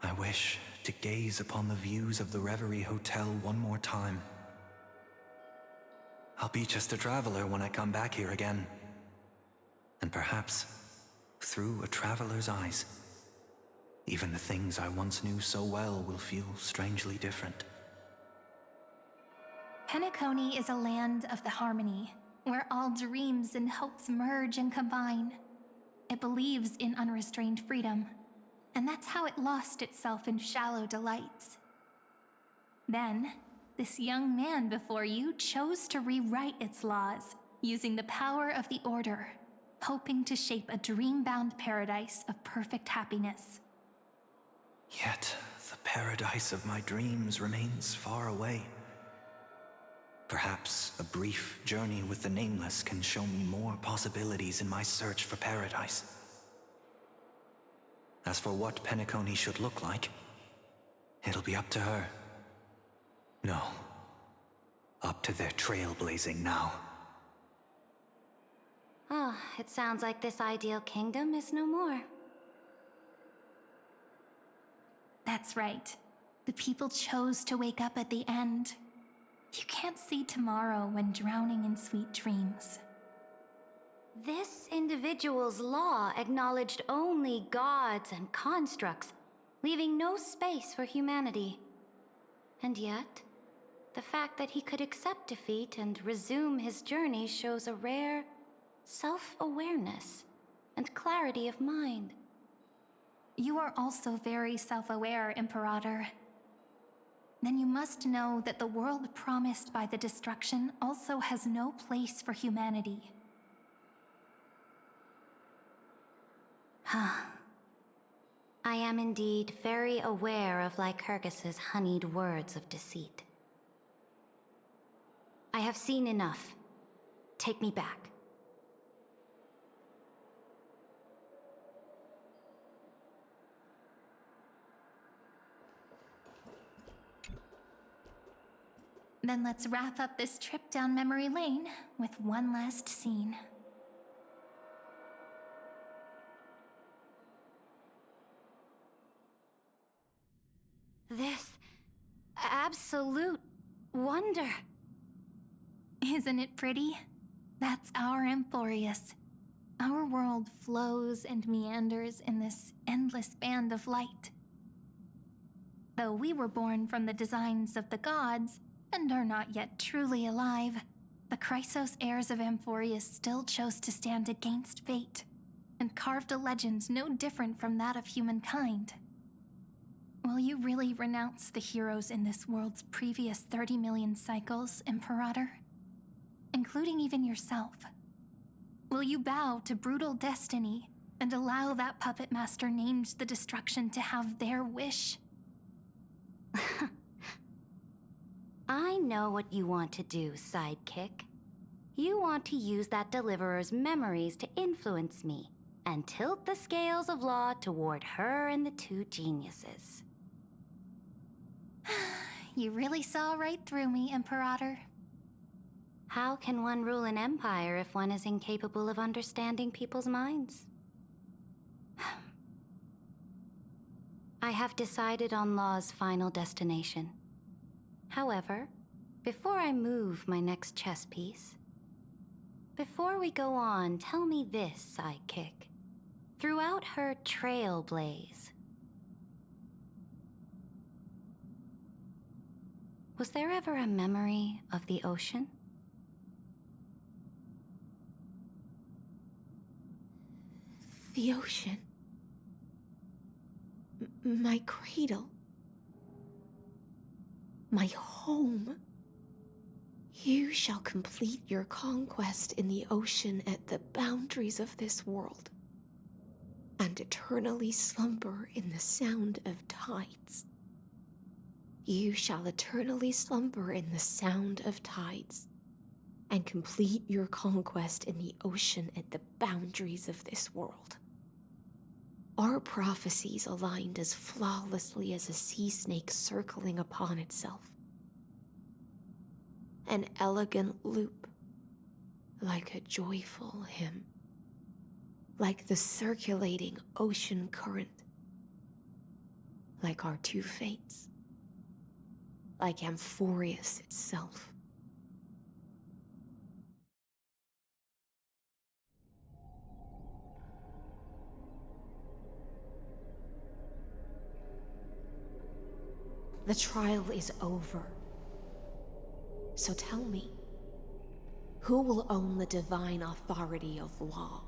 I wish to gaze upon the views of the Reverie Hotel one more time. I'll be just a traveler when I come back here again. And perhaps, through a traveler's eyes, even the things I once knew so well will feel strangely different. Penacony is a land of the harmony, where all dreams and hopes merge and combine. It believes in unrestrained freedom, and that's how it lost itself in shallow delights. Then, this young man before you chose to rewrite its laws, using the power of the Order, hoping to shape a dream-bound paradise of perfect happiness. Yet, the paradise of my dreams remains far away. Perhaps a brief journey with the Nameless can show me more possibilities in my search for paradise. As for what Penacony should look like, it'll be up to her. No, up to their trailblazing now. It sounds like this ideal kingdom is no more. That's right. The people chose to wake up at the end. You can't see tomorrow when drowning in sweet dreams. This individual's law acknowledged only gods and constructs, leaving no space for humanity. And yet, the fact that he could accept defeat and resume his journey shows a rare self-awareness and clarity of mind. You are also very self-aware, Imperator. Then you must know that the world promised by the destruction also has no place for humanity. I am indeed very aware of Lycurgus's honeyed words of deceit. I have seen enough. Take me back. Then let's wrap up this trip down memory lane with one last scene. This absolute wonder. Isn't it pretty? That's our Amphorius. Our world flows and meanders in this endless band of light. Though we were born from the designs of the gods, and are not yet truly alive, the Chrysos heirs of Amphorius still chose to stand against fate, and carved a legend no different from that of humankind. Will you really renounce the heroes in this world's previous 30 million cycles, Imperator? Including even yourself. Will you bow to brutal destiny and allow that puppet master named the destruction to have their wish? I know what you want to do, sidekick. You want to use that deliverer's memories to influence me and tilt the scales of law toward her and the two geniuses. You really saw right through me, Imperator. How can one rule an empire if one is incapable of understanding people's minds? I have decided on Law's final destination. However, before I move my next chess piece, before we go on, tell me this, sidekick. Throughout her trailblaze, was there ever a memory of the ocean? The ocean. My cradle. My home. You shall complete your conquest in the ocean at the boundaries of this world, and eternally slumber in the sound of tides. You shall eternally slumber in the sound of tides, and complete your conquest in the ocean at the boundaries of this world. Our prophecies aligned as flawlessly as a sea snake circling upon itself. An elegant loop, like a joyful hymn, like the circulating ocean current, like our two fates, like Amphorius itself. The trial is over. So tell me, who will own the divine authority of law?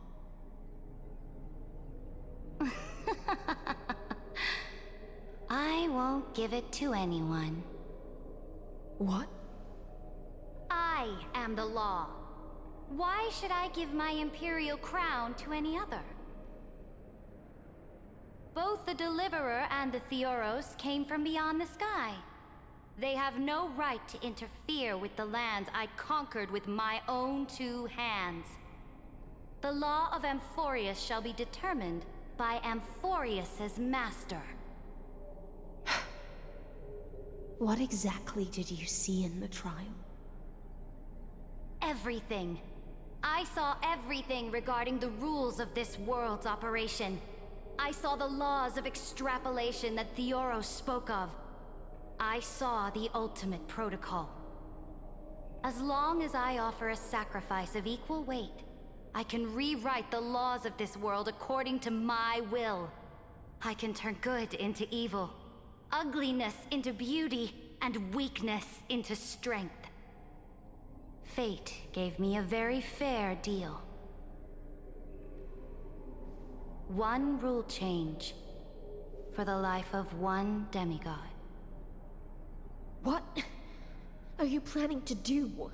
I won't give it to anyone. What? I am the law. Why should I give my imperial crown to any other? Both the Deliverer and the Theoros came from beyond the sky. They have no right to interfere with the lands I conquered with my own two hands. The law of Amphorius shall be determined by Amphorius's master. What exactly did you see in the trial? Everything. I saw everything regarding the rules of this world's operation. I saw the laws of extrapolation that Theoros spoke of. I saw the ultimate protocol. As long as I offer a sacrifice of equal weight, I can rewrite the laws of this world according to my will. I can turn good into evil, ugliness into beauty, and weakness into strength. Fate gave me a very fair deal. One rule change for the life of one demigod. What are you planning to do?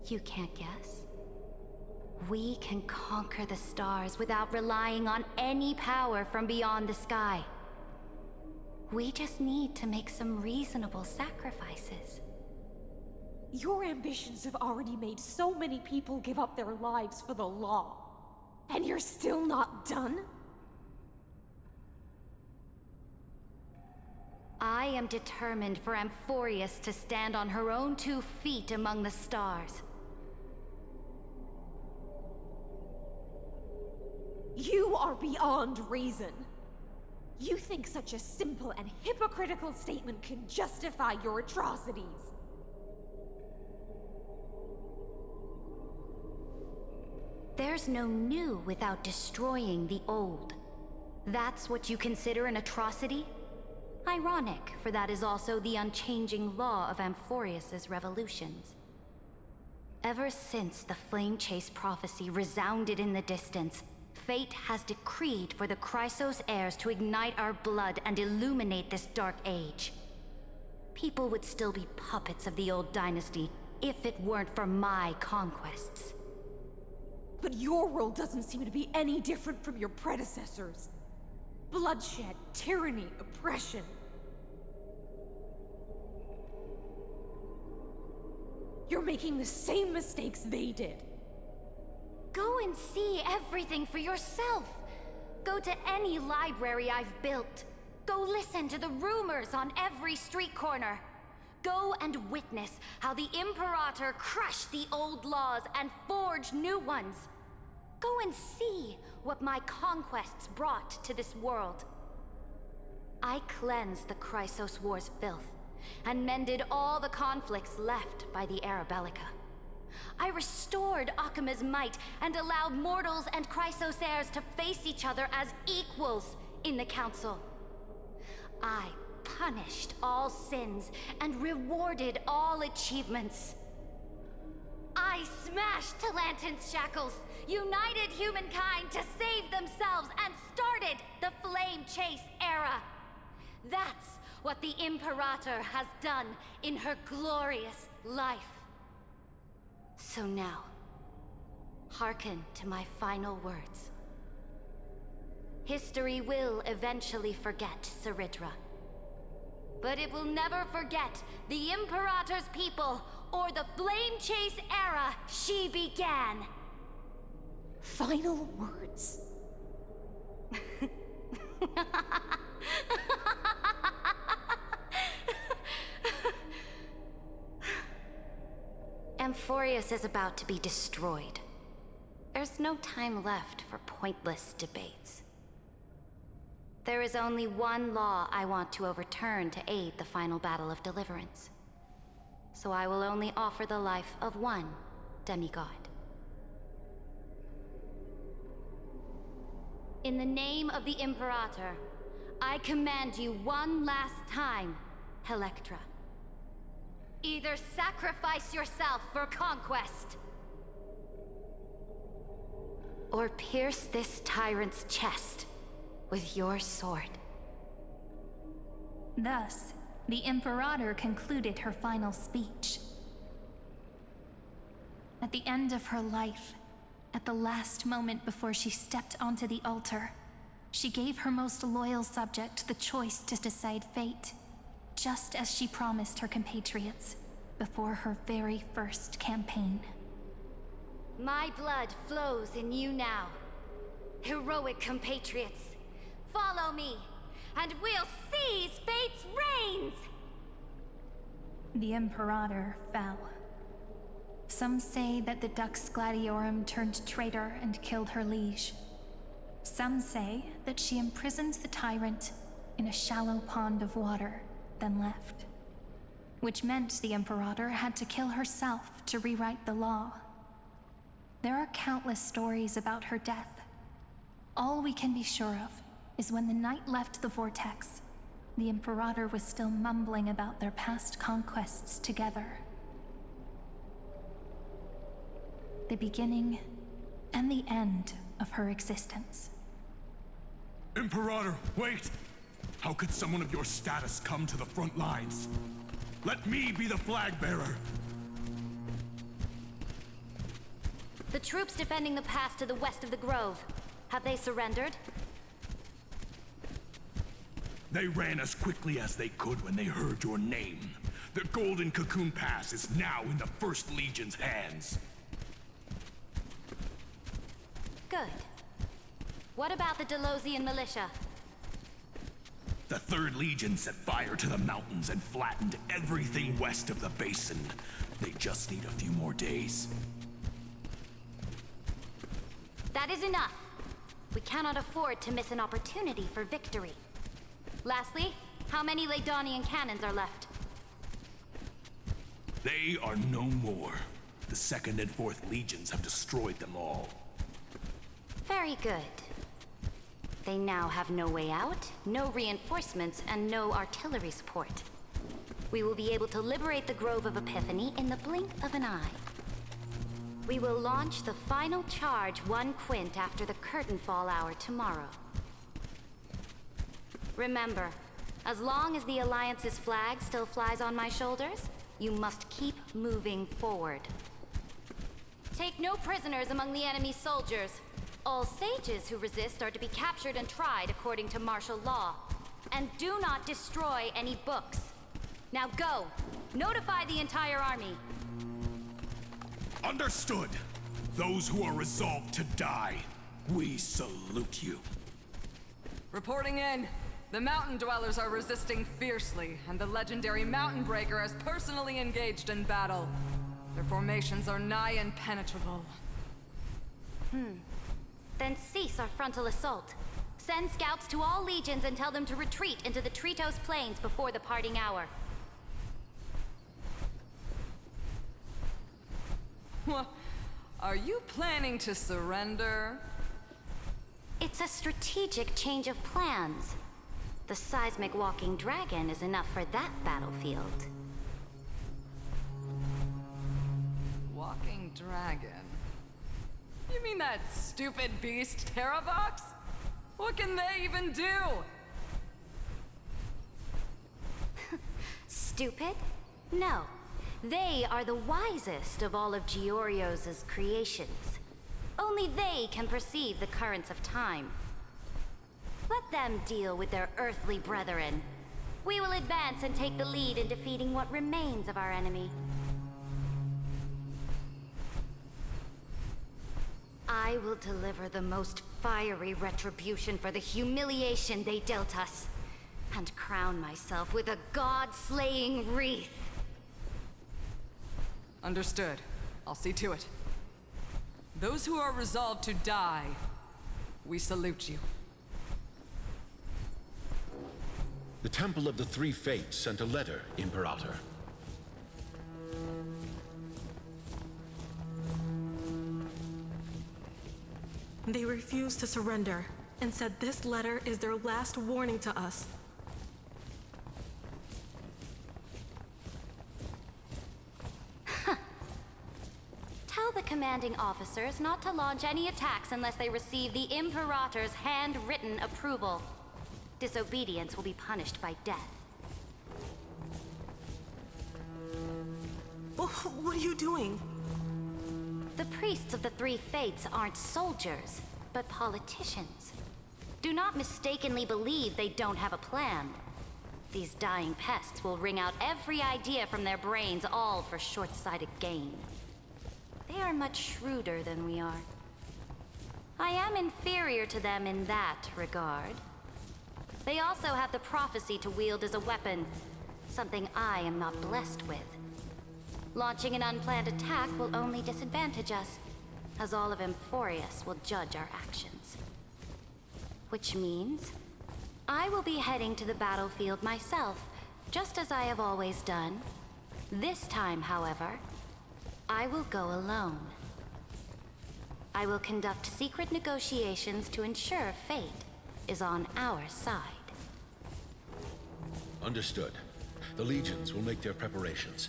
You can't guess. We can conquer the stars without relying on any power from beyond the sky. We just need to make some reasonable sacrifices. Your ambitions have already made so many people give up their lives for the law. And you're still not done? I am determined for Amphorius to stand on her own 2 feet among the stars. You are beyond reason. You think such a simple and hypocritical statement can justify your atrocities. There's no new without destroying the old. That's what you consider an atrocity? Ironic, for that is also the unchanging law of Amphorius's revolutions. Ever since the Flame Chase prophecy resounded in the distance, fate has decreed for the Chrysos heirs to ignite our blood and illuminate this dark age. People would still be puppets of the old dynasty if it weren't for my conquests. But your world doesn't seem to be any different from your predecessors. Bloodshed, tyranny, oppression. You're making the same mistakes they did. Go and see everything for yourself. Go to any library I've built. Go listen to the rumors on every street corner. Go and witness how the Imperator crushed the old laws and forged new ones. Go and see what my conquests brought to this world. I cleansed the Chrysos War's filth and mended all the conflicts left by the Era Bellica. I restored Akima's might and allowed mortals and Chrysos heirs to face each other as equals in the Council. I punished all sins and rewarded all achievements. I smashed Talantin's shackles, united humankind to save themselves, and started the Flame Chase era. That's what the Imperator has done in her glorious life. So now, hearken to my final words. History will eventually forget Saridra, but it will never forget the Imperator's people or the Flame Chase era she began. Final words. Amphorius is about to be destroyed. There's no time left for pointless debates. There is only one law I want to overturn to aid the final battle of deliverance. So I will only offer the life of one demigod. In the name of the Imperator, I command you one last time, Electra. Either sacrifice yourself for conquest, or pierce this tyrant's chest with your sword. Thus, the Imperator concluded her final speech. At the end of her life, at the last moment before she stepped onto the altar, she gave her most loyal subject the choice to decide fate, just as she promised her compatriots before her very first campaign. My blood flows in you now. Heroic compatriots, follow me, and we'll seize fate's reins! The Imperator fell. Some say that the Dux Gladiorum turned traitor and killed her liege. Some say that she imprisoned the tyrant in a shallow pond of water, then left. Which meant the Imperator had to kill herself to rewrite the law. There are countless stories about her death. All we can be sure of is when the knight left the vortex, the Imperator was still mumbling about their past conquests together. The beginning and the end of her existence. Imperator, wait! How could someone of your status come to the front lines? Let me be the flag bearer! The troops defending the pass to the west of the Grove, have they surrendered? They ran as quickly as they could when they heard your name. The Golden Cocoon Pass is now in the First Legion's hands. Good. What about the Delosian militia? The Third Legion set fire to the mountains and flattened everything west of the basin. They just need a few more days. That is enough. We cannot afford to miss an opportunity for victory. Lastly, how many Laedonian cannons are left? They are no more. The Second and Fourth Legions have destroyed them all. Very good. They now have no way out, no reinforcements, and no artillery support. We will be able to liberate the Grove of Epiphany in the blink of an eye. We will launch the final charge 1 quint after the curtain fall hour tomorrow. Remember, as long as the Alliance's flag still flies on my shoulders, you must keep moving forward. Take no prisoners among the enemy soldiers. All sages who resist are to be captured and tried according to martial law. And do not destroy any books. Now go! Notify the entire army. Understood. Those who are resolved to die, we salute you. Reporting in. The mountain dwellers are resisting fiercely, and the legendary Mountain Breaker has personally engaged in battle. Their formations are nigh impenetrable. Then cease our frontal assault. Send scouts to all legions and tell them to retreat into the Tritos Plains before the parting hour. Are you planning to surrender? It's a strategic change of plans. The seismic walking dragon is enough for that battlefield. Walking dragon? You mean that stupid beast, Terravox? What can they even do? Stupid? No. They are the wisest of all of Giorio's creations. Only they can perceive the currents of time. Let them deal with their earthly brethren. We will advance and take the lead in defeating what remains of our enemy. I will deliver the most fiery retribution for the humiliation they dealt us, and crown myself with a god-slaying wreath. Understood. I'll see to it. Those who are resolved to die, we salute you. The Temple of the Three Fates sent a letter, Imperator. They refused to surrender and said this letter is their last warning to us. Tell the commanding officers not to launch any attacks unless they receive the Imperator's handwritten approval. Disobedience will be punished by death. What are you doing? The priests of the Three Fates aren't soldiers, but politicians. Do not mistakenly believe they don't have a plan. These dying pests will wring out every idea from their brains, all for short-sighted gain. They are much shrewder than we are. I am inferior to them in that regard. They also have the prophecy to wield as a weapon, something I am not blessed with. Launching an unplanned attack will only disadvantage us, as all of Amphorius will judge our actions. Which means, I will be heading to the battlefield myself, just as I have always done. This time, however, I will go alone. I will conduct secret negotiations to ensure fate is on our side. Understood. The legions will make their preparations.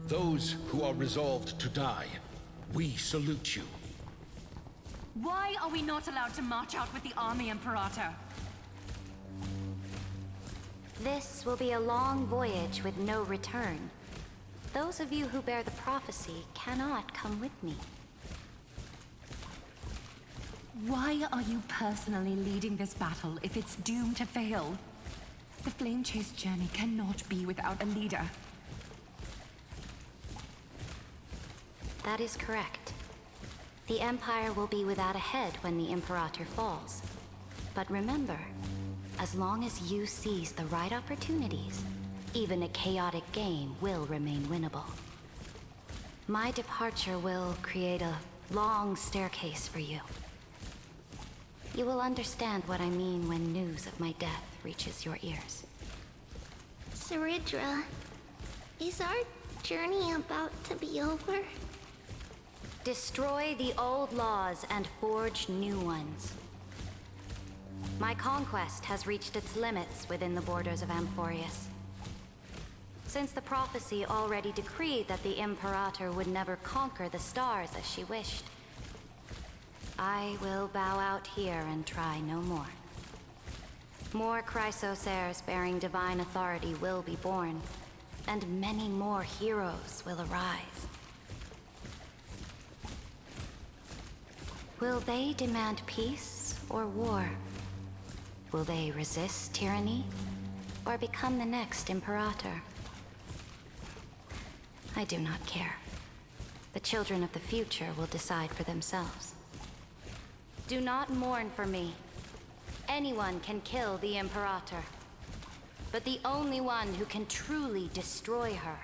Those who are resolved to die, we salute you. Why are we not allowed to march out with the army, Imperator? This will be a long voyage with no return. Those of you who bear the prophecy cannot come with me. Why are you personally leading this battle if it's doomed to fail? The Flame Chase journey cannot be without a leader. That is correct. The Empire will be without a head when the Imperator falls. But remember, as long as you seize the right opportunities, even a chaotic game will remain winnable. My departure will create a long staircase for you. You will understand what I mean when news of my death reaches your ears. Saridra, is our journey about to be over? Destroy the old laws and forge new ones. My conquest has reached its limits within the borders of Amphorius. Since the prophecy already decreed that the Imperator would never conquer the stars as she wished, I will bow out here and try no more. More Chrysos heirs bearing divine authority will be born, and many more heroes will arise. Will they demand peace or war? Will they resist tyranny or become the next Imperator? I do not care. The children of the future will decide for themselves. Do not mourn for me. Anyone can kill the Imperator, but the only one who can truly destroy her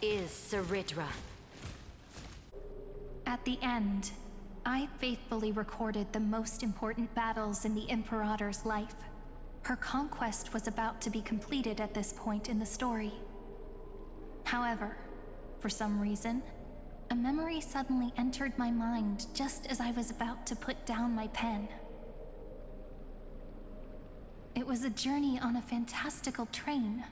is Saridra. At the end, I faithfully recorded the most important battles in the Imperator's life. Her conquest was about to be completed at this point in the story. However, for some reason, a memory suddenly entered my mind just as I was about to put down my pen. It was a journey on a fantastical train.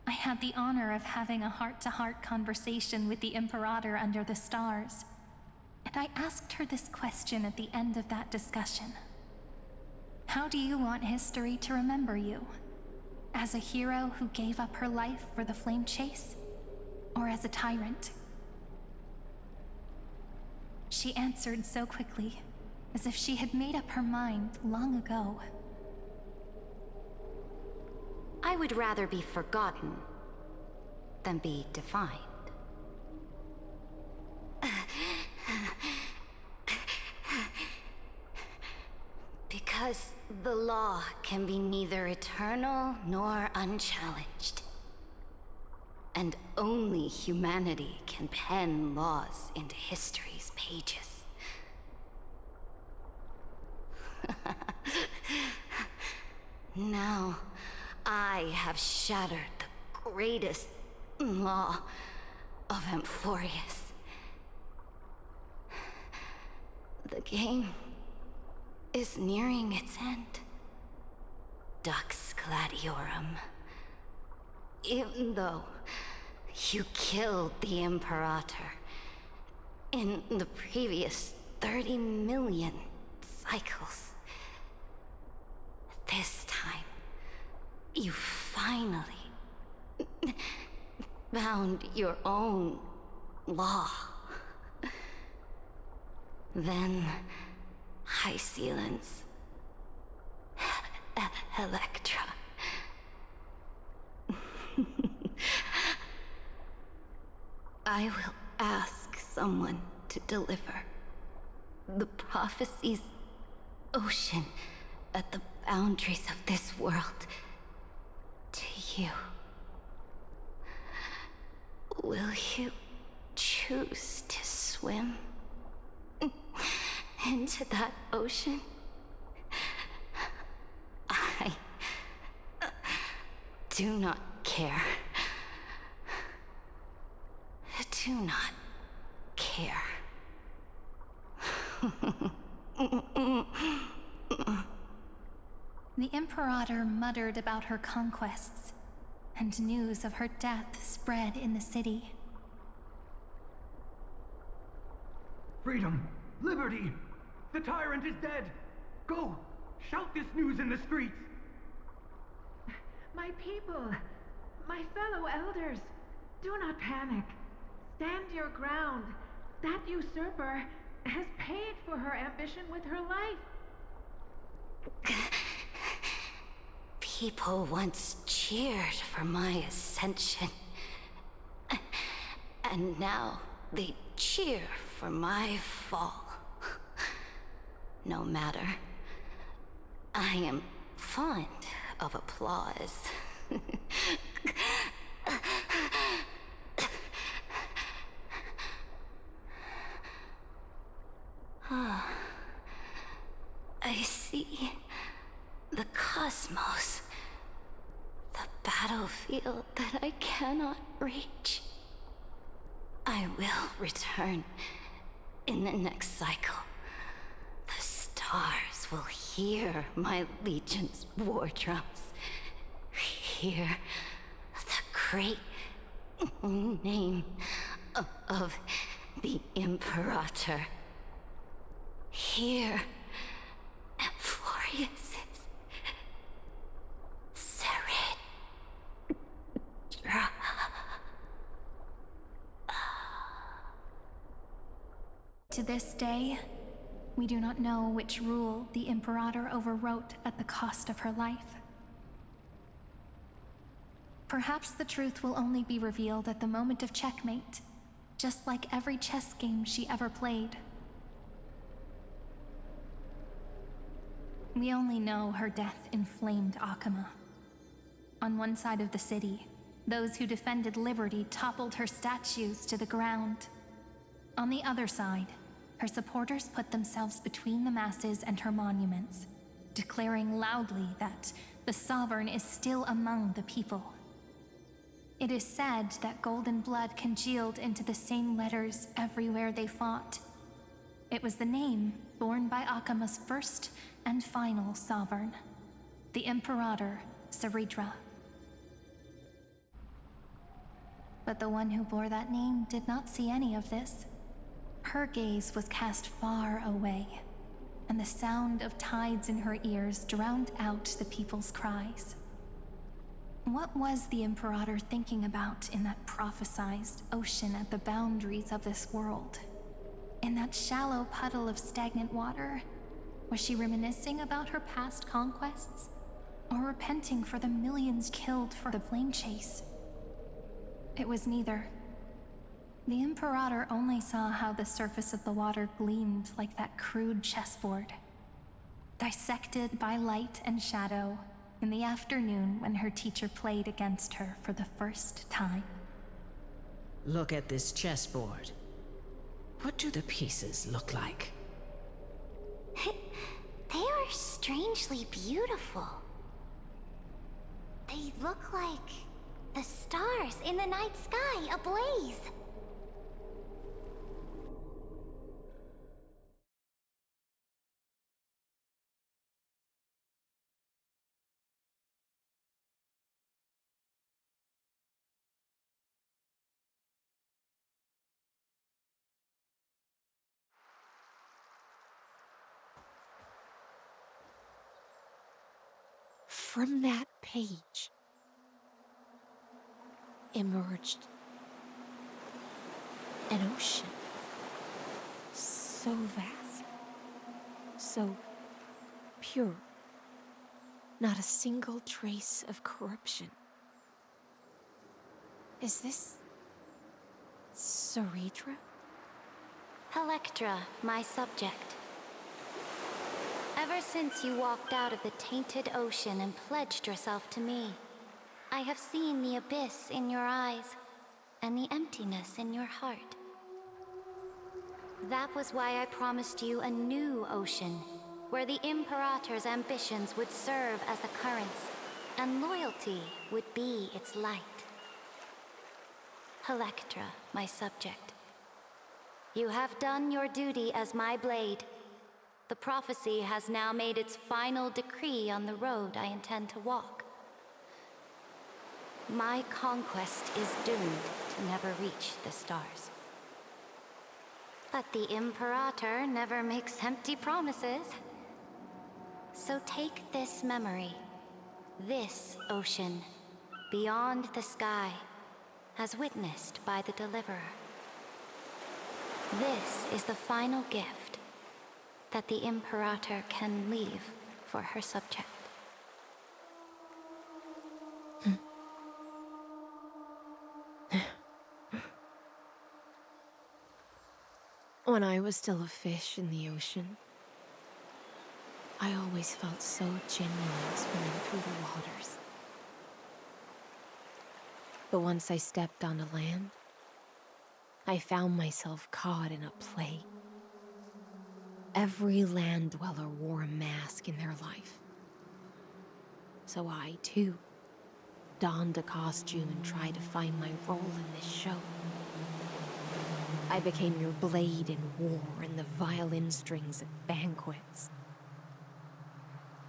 I had the honor of having a heart-to-heart conversation with the Imperator under the stars, and I asked her this question at the end of that discussion. How do you want history to remember you? As a hero who gave up her life for the flame chase? Or as a tyrant? She answered so quickly, as if she had made up her mind long ago. I would rather be forgotten than be defined. Because the law can be neither eternal nor unchallenged. And only humanity can pen laws into history's pages. Now, I have shattered the greatest law of Amphorius. The game is nearing its end. Dux Gladiorum. Even though you killed the Imperator in the previous 30 million cycles, this time you finally found your own law. Then High Sealants, Electra. I will ask someone to deliver the prophecy's ocean at the boundaries of this world to you. Will you choose to swim into that ocean? I do not care. Do not care. The Imperator muttered about her conquests, and news of her death spread in the city. Freedom! Liberty! The tyrant is dead! Go! Shout this news in the streets! My people, my fellow elders, do not panic. Stand your ground. That usurper has paid for her ambition with her life. People once cheered for my ascension. And now they cheer for my fall. No matter. I am fond of applause. I see the cosmos, the battlefield that I cannot reach. I will return in the next cycle. The stars will hear my legion's war drums, hear great name of the Imperator. Here, Amphorius Serid. To this day, we do not know which rule the Imperator overwrote at the cost of her life. Perhaps the truth will only be revealed at the moment of checkmate, just like every chess game she ever played. We only know her death inflamed Akama. On one side of the city, those who defended liberty toppled her statues to the ground. On the other side, her supporters put themselves between the masses and her monuments, declaring loudly that the Sovereign is still among the people. It is said that golden blood congealed into the same letters everywhere they fought. It was the name borne by Akama's first and final sovereign, the Imperator Seridra. But the one who bore that name did not see any of this. Her gaze was cast far away, and the sound of tides in her ears drowned out the people's cries. What was the Imperator thinking about in that prophesized ocean at the boundaries of this world? In that shallow puddle of stagnant water, was she reminiscing about her past conquests? Or repenting for the millions killed for the flame chase? It was neither. The Imperator only saw how the surface of the water gleamed like that crude chessboard, dissected by light and shadow in the afternoon when her teacher played against her for the first time. Look at this chessboard. What do the pieces look like? They are strangely beautiful. They look like the stars in the night sky ablaze. From that page emerged an ocean so vast, so pure, not a single trace of corruption. Is this Seridra? Electra, my subject. Ever since you walked out of the tainted ocean and pledged yourself to me, I have seen the abyss in your eyes and the emptiness in your heart. That was why I promised you a new ocean, where the Imperator's ambitions would serve as the currents, and loyalty would be its light. Electra, my subject. You have done your duty as my blade. The prophecy has now made its final decree on the road I intend to walk. My conquest is doomed to never reach the stars. But the Imperator never makes empty promises. So take this memory, this ocean, beyond the sky, as witnessed by the Deliverer. This is the final gift that the Imperator can leave for her subject. When I was still a fish in the ocean, I always felt so genuine swimming through the waters. But once I stepped onto land, I found myself caught in a play. Every land dweller wore a mask in their life. So I, too, donned a costume and tried to find my role in this show. I became your blade in war and the violin strings at banquets.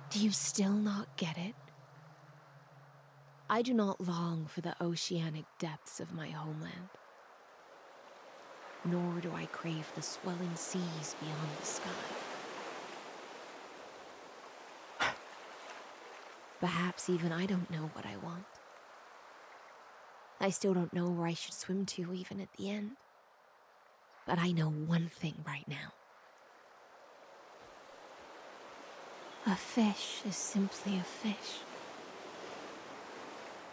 Do you still not get it? I do not long for the oceanic depths of my homeland, nor do I crave the swelling seas beyond the sky. Perhaps even I don't know what I want. I still don't know where I should swim to even at the end. But I know one thing right now. A fish is simply a fish.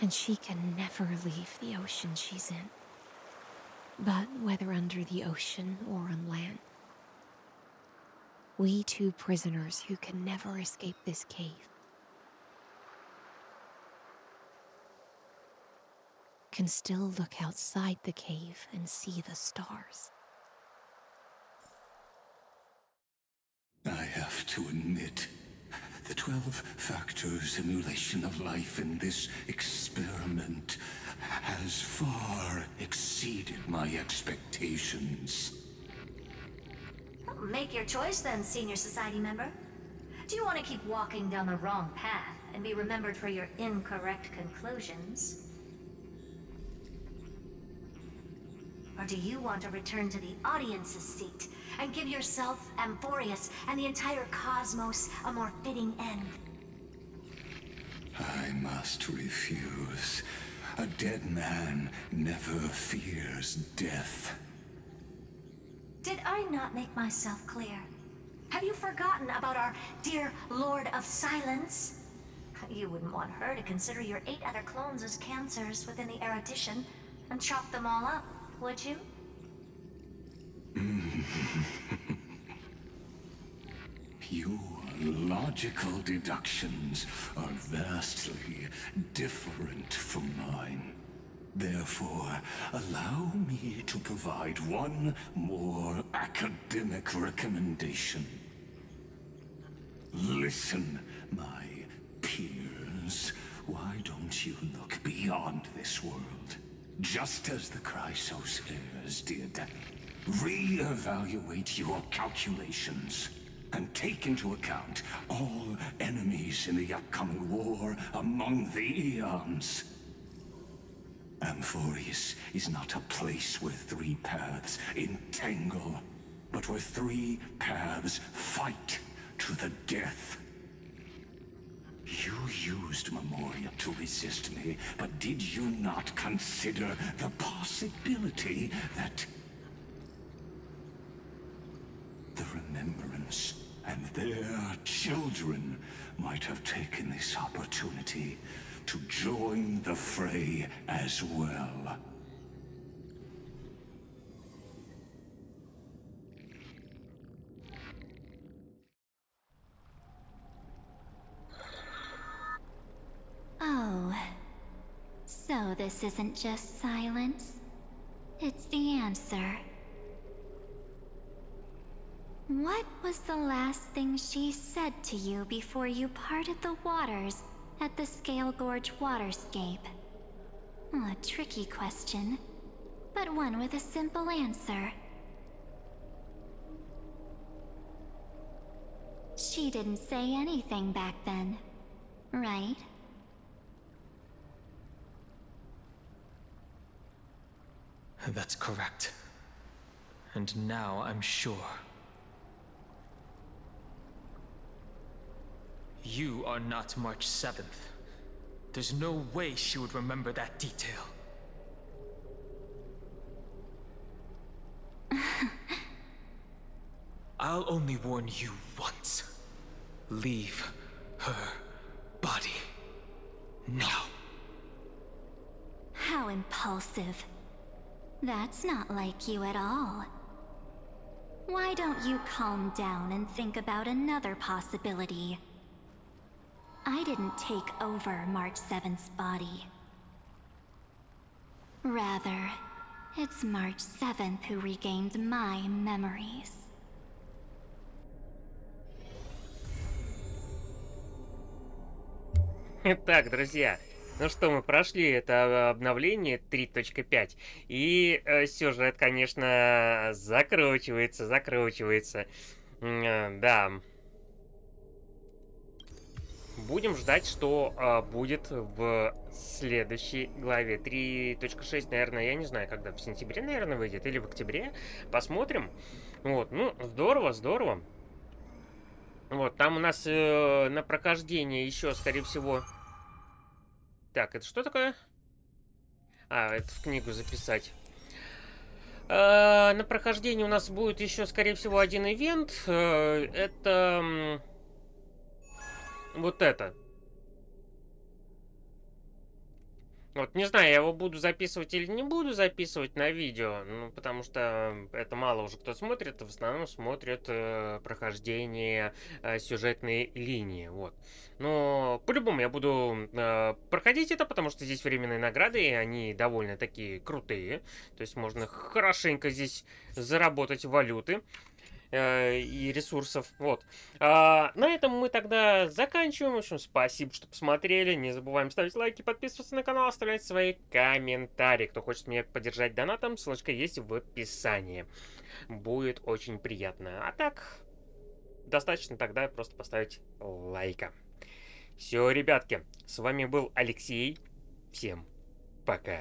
And she can never leave the ocean she's in. But whether under the ocean or on land, we two prisoners who can never escape this cave can still look outside the cave and see the stars. I have to admit, the 12-factor simulation of life in this experiment has far exceeded my expectations. Make your choice then, senior society member. Do you want to keep walking down the wrong path and be remembered for your incorrect conclusions? Or do you want to return to the audience's seat and give yourself, Amphorius, and the entire cosmos a more fitting end? I must refuse. A dead man never fears death. Did I not make myself clear? Have you forgotten about our dear Lord of Silence? You wouldn't want her to consider your 8 other clones as cancers within the erudition and chop them all up, would you? Your logical deductions are vastly different from mine. Therefore, allow me to provide one more academic recommendation. Listen, my peers. Why don't you look beyond this world? Just as the Chrysos did. Re-evaluate your calculations and take into account all enemies in the upcoming war among the eons. Amphorius is not a place where 3 paths entangle, but where 3 paths fight to the death. You used Memoria to resist me, but did you not consider the possibility that the Remembrance and their children might have taken this opportunity to join the fray as well? Oh, so this isn't just silence. It's the answer. What was the last thing she said to you before you parted the waters at the Scale Gorge waterscape? A tricky question, but one with a simple answer. She didn't say anything back then, right? That's correct. And now I'm sure. You are not March 7th. There's no way she would remember that detail. I'll only warn you once. Leave her body now. How impulsive. That's not like you at all. Why don't you calm down and think about another possibility? I didn't take over March 7th's body. Rather, it's March 7th who regained my memories. Так, друзья, ну что, мы прошли это обновление 3.5, и сюжет, конечно, закручивается. Да. Будем ждать, что будет в следующей главе. 3.6, наверное, я не знаю, когда, в сентябре, наверное, выйдет, или в октябре. Посмотрим. Вот, ну, здорово, здорово. Вот, там у нас на прохождение еще, скорее всего... Так, это что такое? А, это в книгу записать. На прохождение у нас будет еще, скорее всего, один ивент. Это... Вот это. Вот, не знаю, я его буду записывать или не буду записывать на видео, ну, потому что это мало уже кто смотрит, в основном смотрят прохождение сюжетной линии, вот. Но по-любому я буду проходить это, потому что здесь временные награды, и они довольно такие крутые, то есть можно хорошенько здесь заработать валюты и ресурсов. Вот. На этом мы тогда заканчиваем. В общем, спасибо, что посмотрели. Не забываем ставить лайки, подписываться на канал, оставлять свои комментарии. Кто хочет меня поддержать донатом, ссылочка есть в описании. Будет очень приятно. А так, достаточно тогда просто поставить лайка. Все, ребятки, с вами был Алексей. Всем пока.